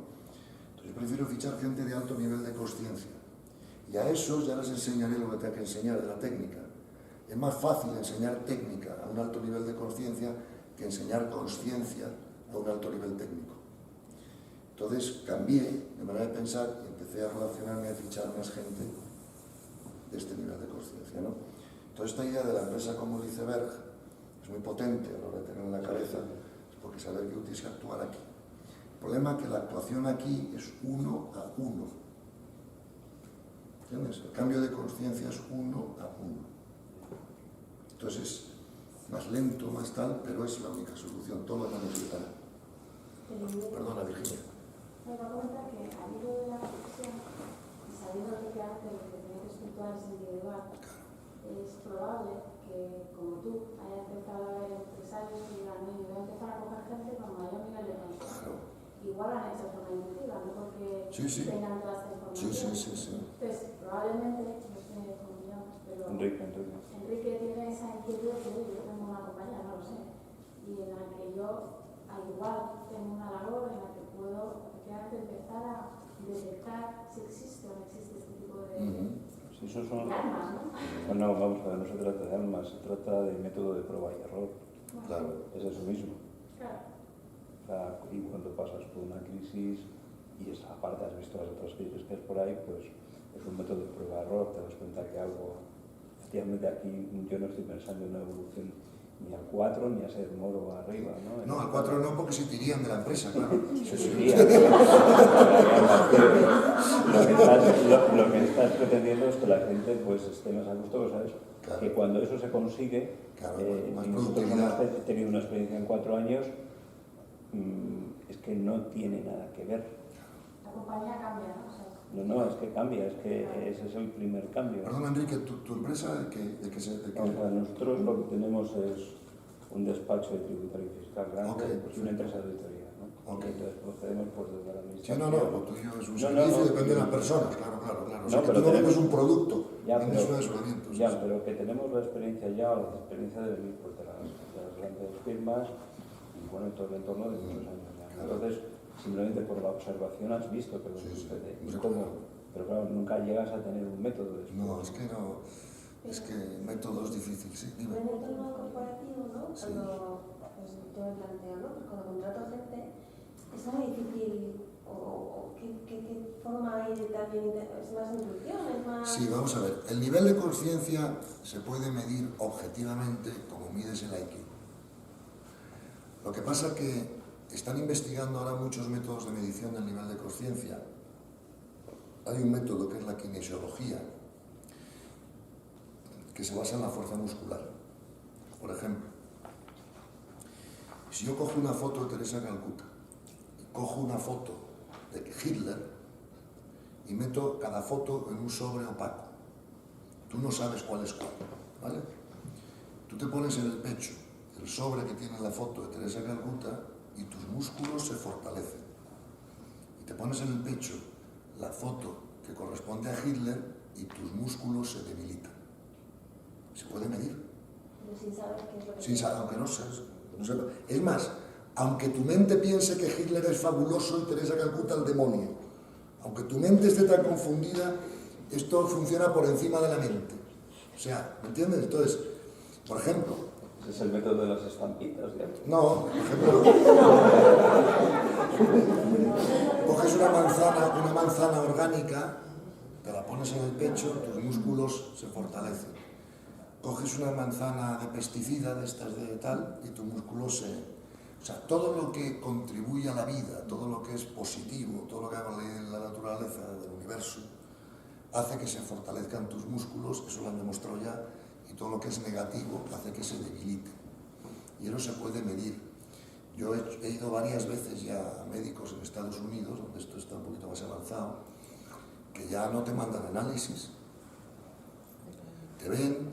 Entonces yo prefiero fichar gente de alto nivel de consciencia. Y a esos ya les enseñaré lo que tengo que enseñar de la técnica. Es más fácil enseñar técnica a un alto nivel de consciencia que enseñar consciencia a un alto nivel técnico. Entonces cambié de manera de pensar y empecé a relacionarme, a fichar más gente de este nivel de consciencia, ¿no? Entonces esta idea de la empresa como el iceberg es muy potente a la hora de tener en la cabeza, es porque saber que tienes que actuar aquí. El problema es que la actuación aquí es 1 a 1. ¿Entiendes? El cambio de consciencia es 1 a 1. Entonces es más lento, más tal, pero es la única solución. Todo lo demás necesitará. Perdona, Virginia. Me va a comentar que al hilo de la reflexión, y sabiendo que hace lo que tiene que espiritual es individual, es probable que, como tú, haya empezado a ver empresarios que digan, yo voy a empezar a coger gente con mayor nivel de conciencia. Igual han hecho de forma intuitiva, no porque tengan toda esta información. Entonces, probablemente, no sé cómo te llamas, pero Enrique tiene esa inquietud de yo tengo una compañía, no lo sé, y en la que yo, al igual, tengo una labor en la que puedo empezar a detectar si existe o no existe este tipo de... Eso son... almas, ¿no? Bueno, vamos a ver, no se trata de almas, se trata de método de prueba y error. Claro. Es eso mismo. Claro. O sea, y cuando pasas por una crisis y aparte has visto las otras crisis que es por ahí, pues es un método de prueba y error, te das cuenta que algo, efectivamente aquí yo no estoy pensando en una evolución ni al 4 ni a ser moro arriba, ¿no? No, al 4 no, porque se te irían de la empresa, claro. Se iría. Lo que estás pretendiendo es que la gente pues esté más a gusto, ¿sabes? Claro. Que cuando eso se consigue, Claro, más y nosotros productividad. hemos tenido una experiencia en 4 años, es que no tiene nada que ver. La compañía cambia, ¿no? O sea, No, es que cambia, es que ese es el primer cambio. Perdón, Enrique, ¿tu empresa de qué se...? O sea, nosotros lo que tenemos es un despacho de tributario y fiscal grande, Ok, pues perfecto. una empresa de auditoría, ¿no? Ok. Y entonces procedemos pues desde la Sí, administración. no, lo tuyo es un No, servicio, no, depende de las personas, claro. O sea, No, que pero tú no tenemos- vendes un producto, Ya, vendes pero- un asesoramiento. Ya, pero que tenemos la experiencia ya, o la experiencia de venir pues, de las grandes firmas y bueno, todo el entorno de muchos años ya. Claro. Entonces, simplemente por la observación has visto que lo que Sí, sucede y sí, cómo, claro. pero claro, nunca llegas a tener un método de No, es que el método es difícil, sí, dime. En el entorno corporativo, ¿no? Sí. Cuando, pues yo me planteo, ¿no? Pues cuando contrato gente, es muy difícil, o ¿qué forma hay de también, es más intuición, es más... Sí, vamos a ver, el nivel de conciencia se puede medir objetivamente como mides el IQ. Lo que pasa es que están investigando ahora muchos métodos de medición del nivel de conciencia. Hay un método que es la kinesiología, que se basa en la fuerza muscular. Por ejemplo, si yo cojo una foto de Teresa Calcuta, y cojo una foto de Hitler, y meto cada foto en un sobre opaco, tú no sabes cuál es cuál, ¿vale? Tú te pones en el pecho el sobre que tiene la foto de Teresa Calcuta y tus músculos se fortalecen. Y te pones en el pecho la foto que corresponde a Hitler y tus músculos se debilitan. Se puede medir. Pero sin saber qué es lo que... Sin saber, aunque no sepas. Es más, aunque tu mente piense que Hitler es fabuloso y Teresa Calcuta el demonio, aunque tu mente esté tan confundida, esto funciona por encima de la mente. O sea, ¿me entiendes? Entonces, por ejemplo... Ese es el método de las estampitas, ¿ya? No, por ejemplo... coges una manzana orgánica, te la pones en el pecho, tus músculos se fortalecen. Coges una manzana de pesticida, de estas de tal, y tu músculo se... O sea, todo lo que contribuye a la vida, todo lo que es positivo, todo lo que haga la naturaleza del universo, hace que se fortalezcan tus músculos, eso lo han demostrado ya, y todo lo que es negativo hace que se debilite. Y eso se puede medir. Yo he ido varias veces ya a médicos en Estados Unidos, donde esto está un poquito más avanzado, que ya no te mandan análisis. Te ven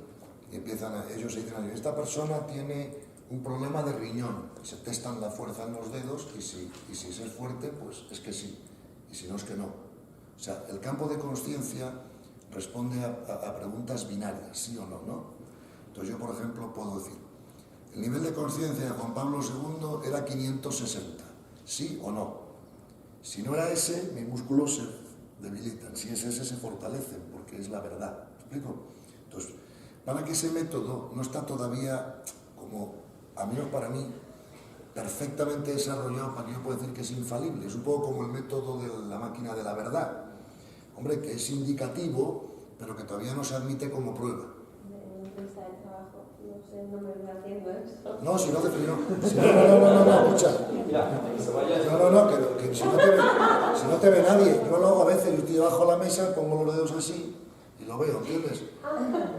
y empiezan ellos se dicen, esta persona tiene un problema de riñón, y se testan la fuerza en los dedos y si es fuerte, pues es que sí, y si no es que no. O sea, el campo de consciencia responde a preguntas binarias, sí o no, ¿no? Entonces yo, por ejemplo, puedo decir, el nivel de conciencia de Juan Pablo II era 560, ¿sí o no? Si no era ese, mis músculos se debilitan, si es ese, se fortalecen, porque es la verdad, ¿me explico? Entonces, para que ese método no está todavía como, a menos para mí, perfectamente desarrollado para que yo pueda decir que es infalible. Es un poco como el método de la máquina de la verdad. Hombre, que es indicativo, pero que todavía no se admite como prueba. En una entrevista de trabajo, no sé, no me veo haciendo eso. No, si no te no, escucha. Mira, que se vaya... No, que si no te ve nadie. Yo lo hago a veces, yo estoy debajo de la mesa, pongo los dedos así y lo veo, ¿entiendes?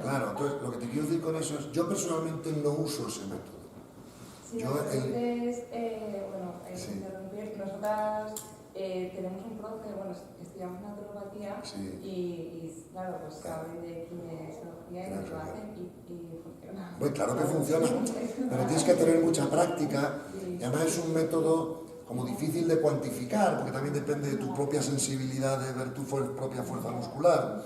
Claro, entonces lo que te quiero decir con eso es, yo personalmente no uso ese método. Sí, Yo, sí. interrumpir, nosotras tenemos un profe, bueno, estudiamos naturopatía Sí. y claro, pues Claro. saben de kinesiología y Claro, nos lo claro. hacen y funciona. Pues claro que funciona, pero tienes que tener mucha práctica y además es un método como difícil de cuantificar, porque también depende de tu propia sensibilidad de ver tu propia fuerza muscular.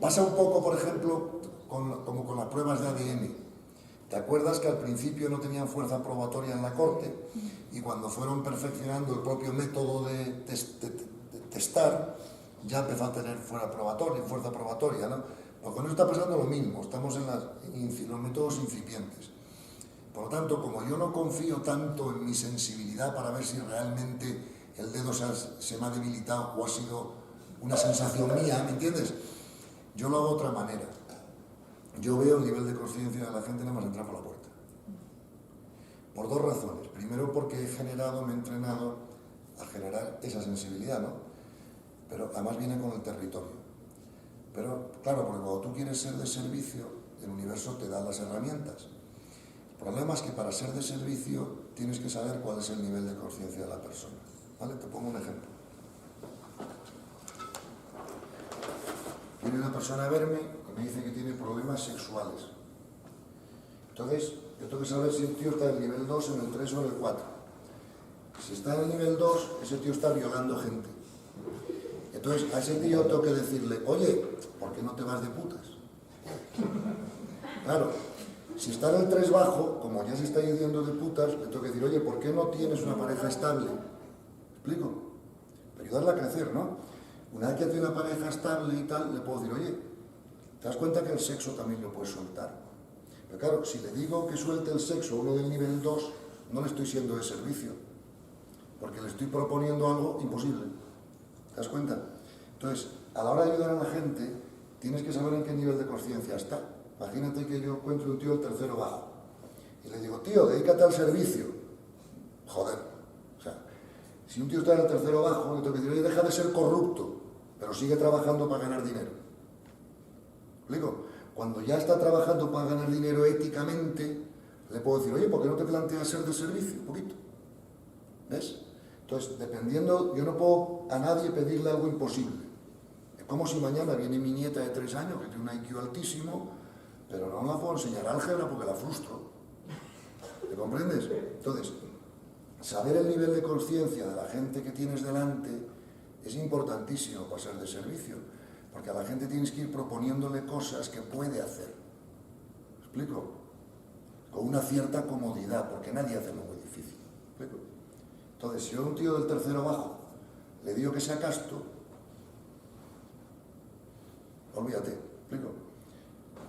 Pasa un poco, por ejemplo, como con las pruebas de ADN. ¿Te acuerdas que al principio no tenían fuerza probatoria en la corte? Y cuando fueron perfeccionando el propio método de testar, ya empezó a tener fuerza probatoria, ¿no? Pues con eso está pasando lo mismo, estamos en los métodos incipientes. Por lo tanto, como yo no confío tanto en mi sensibilidad para ver si realmente el dedo se me ha debilitado o ha sido una sensación mía, ¿me entiendes? Yo lo hago de otra manera. Yo veo el nivel de conciencia de la gente nada más entrar por la puerta. Por dos razones. Primero, porque me he entrenado a generar esa sensibilidad, ¿no? Pero además viene con el territorio. Pero claro, porque cuando tú quieres ser de servicio, el universo te da las herramientas. El problema es que para ser de servicio tienes que saber cuál es el nivel de conciencia de la persona. ¿Vale? Te pongo un ejemplo. Viene una persona a verme y me dice que tiene problemas sexuales. Entonces, yo tengo que saber si el tío está en el nivel 2, en el 3 o en el 4. Si está en el nivel 2, ese tío está violando gente. Entonces, a ese tío tengo que decirle, oye, ¿por qué no te vas de putas? Claro, si está en el 3 bajo, como ya se está yendo de putas, le tengo que decir, oye, ¿por qué no tienes una pareja estable? ¿Me explico? Para ayudarle a crecer, ¿no? Una vez que tiene una pareja estable y tal, le puedo decir, oye, ¿te das cuenta que el sexo también lo puedes soltar? Pero claro, si le digo que suelte el sexo a uno del nivel 2, no le estoy siendo de servicio, porque le estoy proponiendo algo imposible. ¿Te das cuenta? Entonces, a la hora de ayudar a la gente, tienes que saber en qué nivel de conciencia está. Imagínate que yo encuentro un tío del tercero bajo y le digo, tío, dedícate al servicio. Joder. O sea, si un tío está en el tercero bajo, le tengo que decir, oye, deja de ser corrupto, pero sigue trabajando para ganar dinero. ¿Me explico? Cuando ya está trabajando para ganar dinero éticamente, le puedo decir, oye, ¿por qué no te planteas ser de servicio? Un poquito. ¿Ves? Entonces, dependiendo, yo no puedo a nadie pedirle algo imposible. Es como si mañana viene mi nieta de 3 años, que tiene un IQ altísimo, pero no la puedo enseñar álgebra porque la frustro. ¿Me comprendes? Entonces, saber el nivel de conciencia de la gente que tienes delante es importantísimo para ser de servicio, porque a la gente tienes que ir proponiéndole cosas que puede hacer. ¿Me explico? Con una cierta comodidad, porque nadie hace lo muy difícil. ¿Me explico? Entonces, si yo a un tío del tercero bajo le digo que sea casto, olvídate, ¿me explico?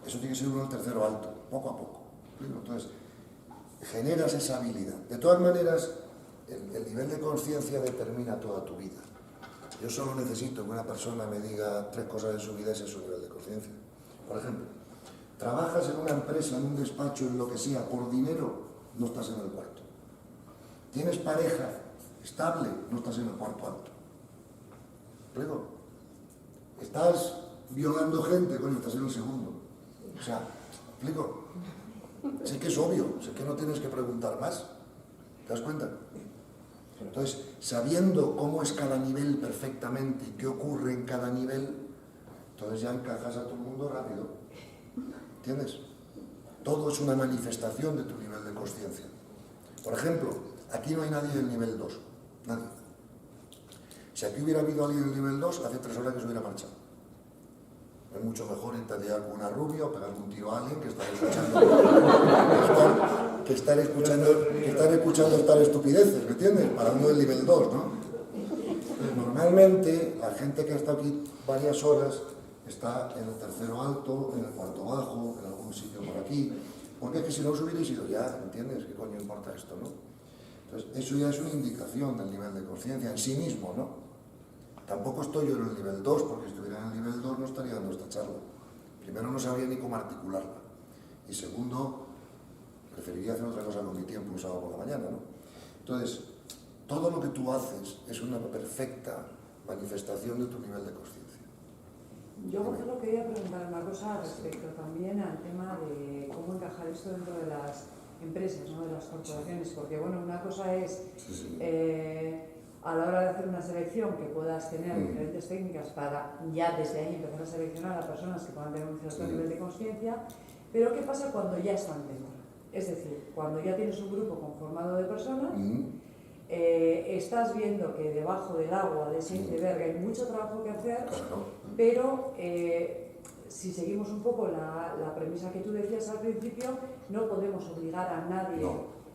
Eso tiene que ser uno del tercero alto, poco a poco. ¿Me explico? Entonces, generas esa habilidad. De todas maneras, el nivel de conciencia determina toda tu vida. Yo solo necesito que una persona me diga 3 cosas de su vida, ese es su nivel de conciencia. Por ejemplo, trabajas en una empresa, en un despacho, en lo que sea, por dinero, no estás en el cuarto. Tienes pareja estable, no estás en el cuarto alto. Luego, estás violando gente, coño, estás en el segundo. O sea, ¿explico? Sé que es obvio, sé que no tienes que preguntar más. ¿Te das cuenta? Entonces, sabiendo cómo es cada nivel perfectamente y qué ocurre en cada nivel, entonces ya encajas a todo el mundo rápido. ¿Entiendes? Todo es una manifestación de tu nivel de conciencia. Por ejemplo, aquí no hay nadie del nivel 2. Nadie. Si aquí hubiera habido alguien del nivel 2, hace 3 horas que se hubiera marchado. Es mucho mejor intentar con una rubia o pegar un tiro a alguien que estar escuchando estas estupideces, ¿me entiendes? Para uno del nivel 2, ¿no? Entonces, normalmente la gente que ha estado aquí varias horas está en el tercero alto, en el cuarto bajo, en algún sitio por aquí, porque es que si no os hubierais ido ya, ¿entiendes? ¿Qué coño importa esto, no? Entonces, eso ya es una indicación del nivel de conciencia en sí mismo, ¿no? Tampoco estoy yo en el nivel 2, porque si estuviera en el nivel 2 no estaría dando esta charla. Primero, no sabría ni cómo articularla. Y segundo, preferiría hacer otra cosa con mi tiempo un sábado por la mañana, ¿no? Entonces, todo lo que tú haces es una perfecta manifestación de tu nivel de conciencia. Yo, por ejemplo, quería preguntar una cosa respecto también al tema de cómo encajar esto dentro de las empresas, ¿no? De las corporaciones, porque, bueno, una cosa es... a la hora de hacer una selección que puedas tener diferentes técnicas para ya desde ahí empezar a seleccionar a personas que puedan tener un cierto nivel de conciencia, pero ¿qué pasa cuando ya están dentro? Es decir, cuando ya tienes un grupo conformado de personas, estás viendo que debajo del agua de ese iceberg hay mucho trabajo que hacer, pero si seguimos un poco la premisa que tú decías al principio, no podemos obligar a nadie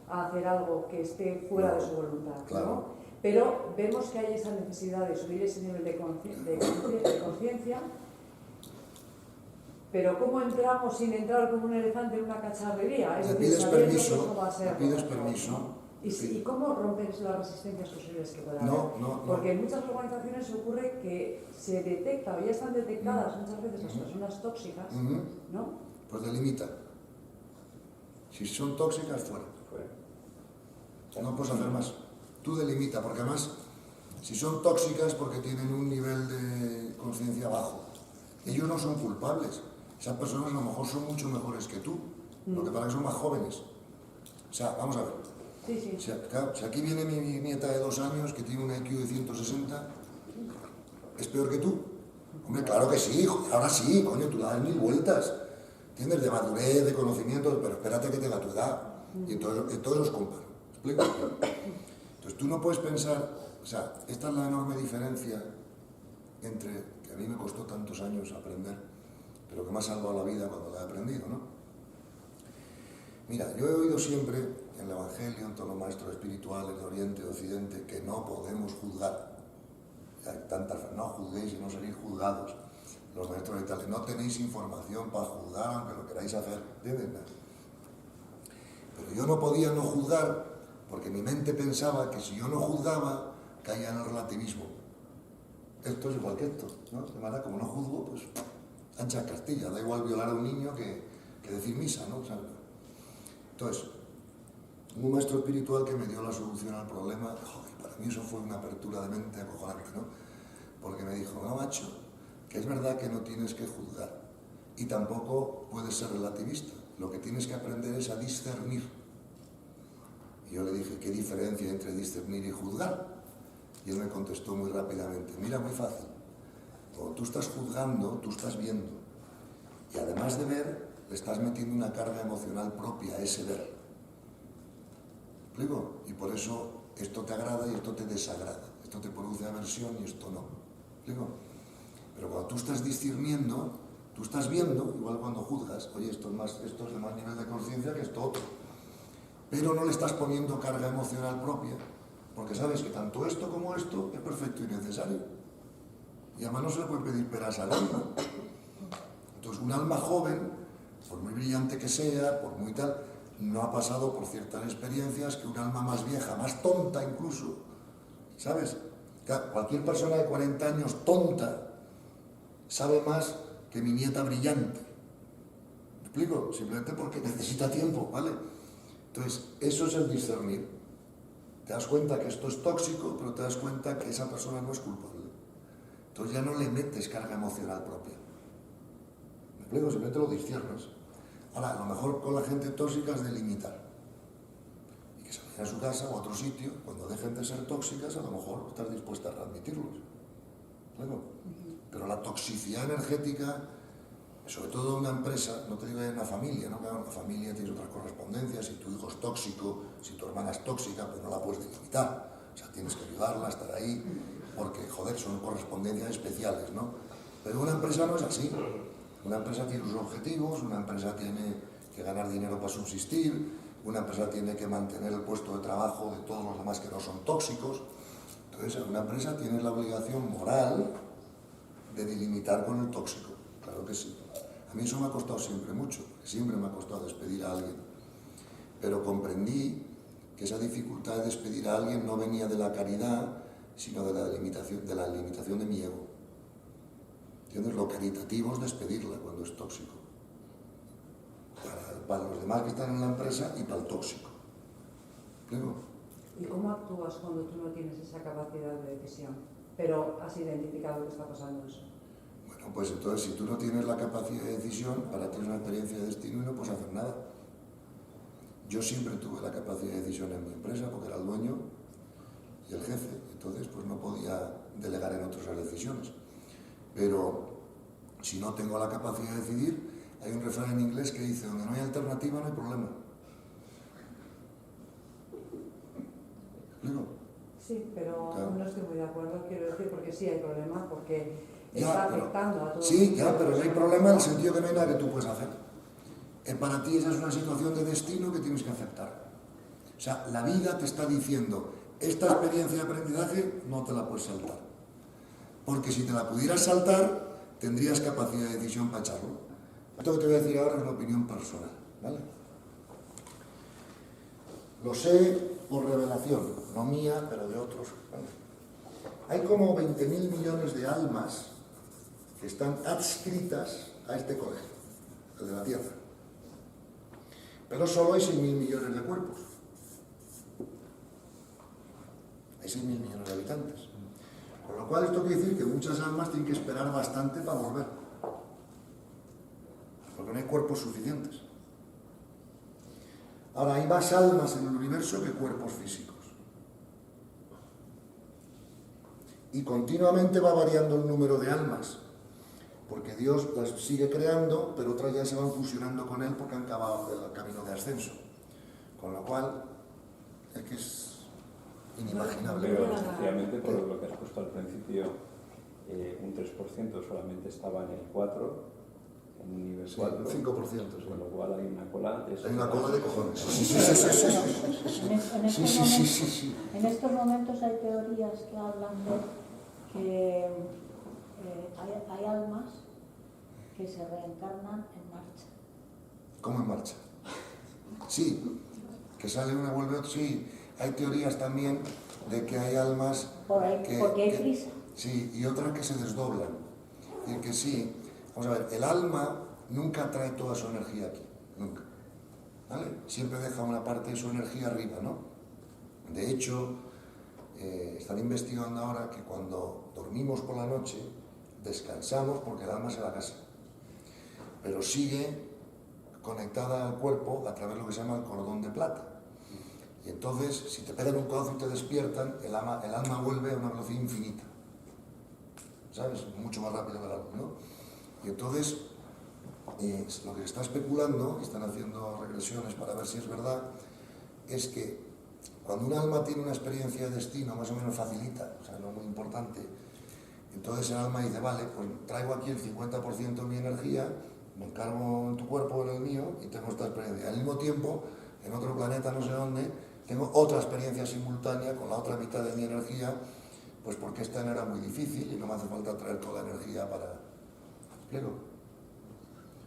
a hacer algo que esté fuera de su voluntad, ¿no? Pero vemos que hay esa necesidad de subir ese nivel de conciencia, pero ¿cómo entramos sin entrar como un elefante en una cacharrería? Es decir, sabiendo que eso va a ser... pides permiso. ¿Y cómo rompes las resistencias posibles que pueda haber? Porque en muchas organizaciones ocurre que se detecta, o ya están detectadas muchas veces las personas tóxicas, ¿no? Pues delimita. Si son tóxicas, fuera. No puedes hacer más. Tú delimita, porque además, si son tóxicas porque tienen un nivel de conciencia bajo, ellos no son culpables. Esas personas a lo mejor son mucho mejores que tú, lo que pasa es que son más jóvenes. O sea, vamos a ver. Sí, sí. Si aquí viene mi nieta de 2 años que tiene un IQ de 160, ¿es peor que tú? Hombre, claro que sí, hijo. Ahora sí, coño, tú das 1000 vueltas. ¿Entiendes? De madurez, de conocimiento, pero espérate que tenga tu edad. Y entonces los comparo. ¿Me explico? Entonces tú no puedes pensar, o sea, esta es la enorme diferencia entre, que a mí me costó tantos años aprender, pero que me ha salvado la vida cuando la he aprendido, ¿no? Mira, yo he oído siempre en el Evangelio, en todos los maestros espirituales de Oriente y de Occidente, que no podemos juzgar. Hay tantas, no juzguéis y no seréis juzgados. Los maestros de Italia, no tenéis información para juzgar aunque lo queráis hacer, ¿entiendes? Pero yo no podía no juzgar porque mi mente pensaba que si yo no juzgaba, caía en el relativismo. Esto es igual que esto, ¿no? De manera, como no juzgo, pues ancha Castilla, da igual violar a un niño que decir misa, ¿no? O sea, entonces, un maestro espiritual que me dio la solución al problema, joder, para mí eso fue una apertura de mente acojonante, ¿no? Porque me dijo, no, macho, que es verdad que no tienes que juzgar y tampoco puedes ser relativista, lo que tienes que aprender es a discernir. Y yo le dije, ¿qué diferencia entre discernir y juzgar? Y él me contestó muy rápidamente, mira, muy fácil, cuando tú estás juzgando, tú estás viendo, y además de ver, le estás metiendo una carga emocional propia a ese ver. ¿Me explico? Y por eso esto te agrada y esto te desagrada, esto te produce aversión y esto no. ¿Me explico? Pero cuando tú estás discerniendo, tú estás viendo, igual cuando juzgas, oye, esto es de más nivel de conciencia que esto otro. Pero no le estás poniendo carga emocional propia, porque sabes que tanto esto como esto es perfecto y necesario. Y además no se le puede pedir peras al alma. Entonces, un alma joven, por muy brillante que sea, por muy tal, no ha pasado por ciertas experiencias que un alma más vieja, más tonta incluso, ¿sabes? Cualquier persona de 40 años tonta sabe más que mi nieta brillante. ¿Me explico? Simplemente porque necesita tiempo, ¿vale? Entonces, eso es el discernir. Te das cuenta que esto es tóxico, pero te das cuenta que esa persona no es culpable. Entonces ya no le metes carga emocional propia. ¿Me explico? Simplemente lo disciernes. Ahora, a lo mejor con la gente tóxica es delimitar. Y que se vayan a su casa o a otro sitio, cuando dejen de ser tóxicas, a lo mejor estás dispuesta a readmitirlos. ¿Me explico? Pero la toxicidad energética, sobre todo una empresa, no te digo en una familia, ¿no? Claro, en una familia tienes otras correspondencias, si tu hijo es tóxico, si tu hermana es tóxica, pues no la puedes delimitar. O sea, tienes que ayudarla a estar ahí, porque, joder, son correspondencias especiales, ¿no? Pero una empresa no es así. Una empresa tiene sus objetivos, una empresa tiene que ganar dinero para subsistir, una empresa tiene que mantener el puesto de trabajo de todos los demás que no son tóxicos. Entonces, una empresa tiene la obligación moral de delimitar con el tóxico. Claro que sí. A mí eso me ha costado siempre mucho, porque siempre me ha costado despedir a alguien. Pero comprendí que esa dificultad de despedir a alguien no venía de la caridad, sino de la limitación de mi ego. ¿Entiendes? Lo caritativo es despedirla cuando es tóxico. Para los demás que están en la empresa y para el tóxico. ¿Entiendes? ¿Y cómo actúas cuando tú no tienes esa capacidad de decisión, pero has identificado que está pasando eso? Bueno, pues entonces si tú no tienes la capacidad de decisión, para ti es una experiencia de destino y no puedes hacer nada. Yo siempre tuve la capacidad de decisión en mi empresa porque era el dueño y el jefe, entonces pues no podía delegar en otros las decisiones. Pero si no tengo la capacidad de decidir, hay un refrán en inglés que dice, donde no hay alternativa no hay problema. ¿Me explico? Sí, pero claro. No estoy muy de acuerdo, quiero decir, porque sí hay problema, porque Ya, está afectando a todos. Sí, ya, pero no hay problema en el sentido que no hay nada que tú puedes hacer. Para ti esa es una situación de destino que tienes que aceptar. O sea, la vida te está diciendo, esta experiencia de aprendizaje no te la puedes saltar. Porque si te la pudieras saltar, tendrías capacidad de decisión para echarlo. Esto que te voy a decir ahora es una opinión personal, ¿vale? Lo sé por revelación, no mía, pero de otros. ¿Vale? Hay como 20.000 millones de almas que están adscritas a este colegio, el de la Tierra. Pero solo hay 6.000 millones de cuerpos. Hay 6.000 millones de habitantes. Con lo cual esto quiere decir que muchas almas tienen que esperar bastante para volver. Porque no hay cuerpos suficientes. Ahora, hay más almas en el universo que cuerpos físicos. Y continuamente va variando el número de almas. Porque Dios las sigue creando, pero otras ya se van fusionando con Él porque han acabado el camino de ascenso. Con lo cual, es que es inimaginable. Pero efectivamente, por lo que has puesto al principio, un 3% solamente estaba en el 4%, en un nivel 4%, un 5%, sí. Con lo cual hay una cola. Hay una cola de cojones. En estos momentos hay teorías que hablan de que hay almas que se reencarnan en marcha. ¿Cómo en marcha? Sí, que sale una, vuelve otra. Sí, hay teorías también de que hay almas porque hay prisa. Sí, y otras que se desdoblan. Y que sí, vamos a ver, el alma nunca trae toda su energía aquí, nunca. ¿Vale? Siempre deja una parte de su energía arriba, ¿no? De hecho, están investigando ahora que cuando dormimos por la noche, descansamos porque el alma se va a casa. Pero sigue conectada al cuerpo a través de lo que se llama el cordón de plata. Y entonces, si te pegan un codazo y te despiertan, el alma vuelve a una velocidad infinita. ¿Sabes? Mucho más rápido que el alma, ¿no? Y entonces, lo que se está especulando, y están haciendo regresiones para ver si es verdad, es que cuando un alma tiene una experiencia de destino más o menos facilita, o sea, no muy importante, entonces el alma dice, vale, pues traigo aquí el 50% de mi energía, me encargo en tu cuerpo, en el mío, y tengo esta experiencia. Al mismo tiempo, en otro planeta, no sé dónde, tengo otra experiencia simultánea con la otra mitad de mi energía, pues porque esta no era muy difícil y no me hace falta traer toda la energía para... ¿Me explico?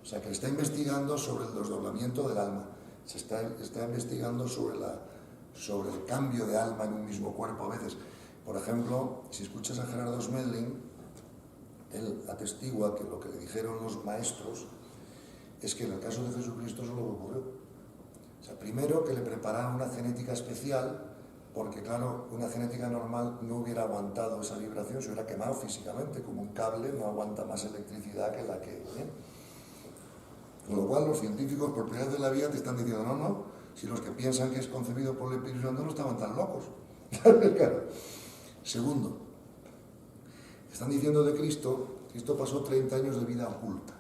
O sea, que está investigando sobre el desdoblamiento del alma, se está investigando sobre el cambio de alma en un mismo cuerpo a veces. Por ejemplo, si escuchas a Gerardo Smedling, él atestigua que lo que le dijeron los maestros es que en el caso de Jesucristo eso es lo que ocurrió. O sea, primero que le prepararon una genética especial, porque claro, una genética normal no hubiera aguantado esa vibración, se hubiera quemado físicamente, como un cable no aguanta más electricidad que la que... Con lo cual los científicos por primera vez de la vida te están diciendo, no, si los que piensan que es concebido por el Espíritu Santo no estaban tan locos. Claro. Segundo, están diciendo de Cristo pasó 30 años de vida oculta.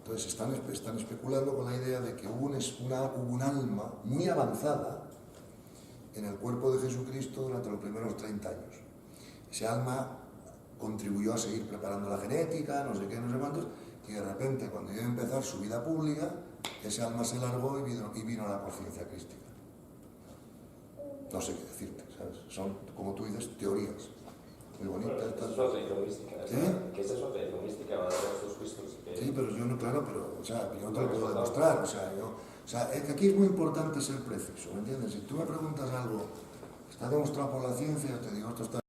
Entonces están especulando con la idea de que hubo un alma muy avanzada en el cuerpo de Jesucristo durante los primeros 30 años. Ese alma contribuyó a seguir preparando la genética, no sé qué, no sé cuántos, y de repente, cuando iba a empezar su vida pública, ese alma se largó y vino a la conciencia crística. No sé qué decirte, ¿sabes? Son, como tú dices, teorías. Muy bonitas. Esa es otra mística. ¿Sí? Que esa es otra mística de los Cristos. Sí, pero yo no, claro, pero, o sea, yo no te lo puedo demostrar, o sea, es que aquí es muy importante ser preciso, ¿me entiendes? Si tú me preguntas algo, está demostrado por la ciencia, yo te digo, esto está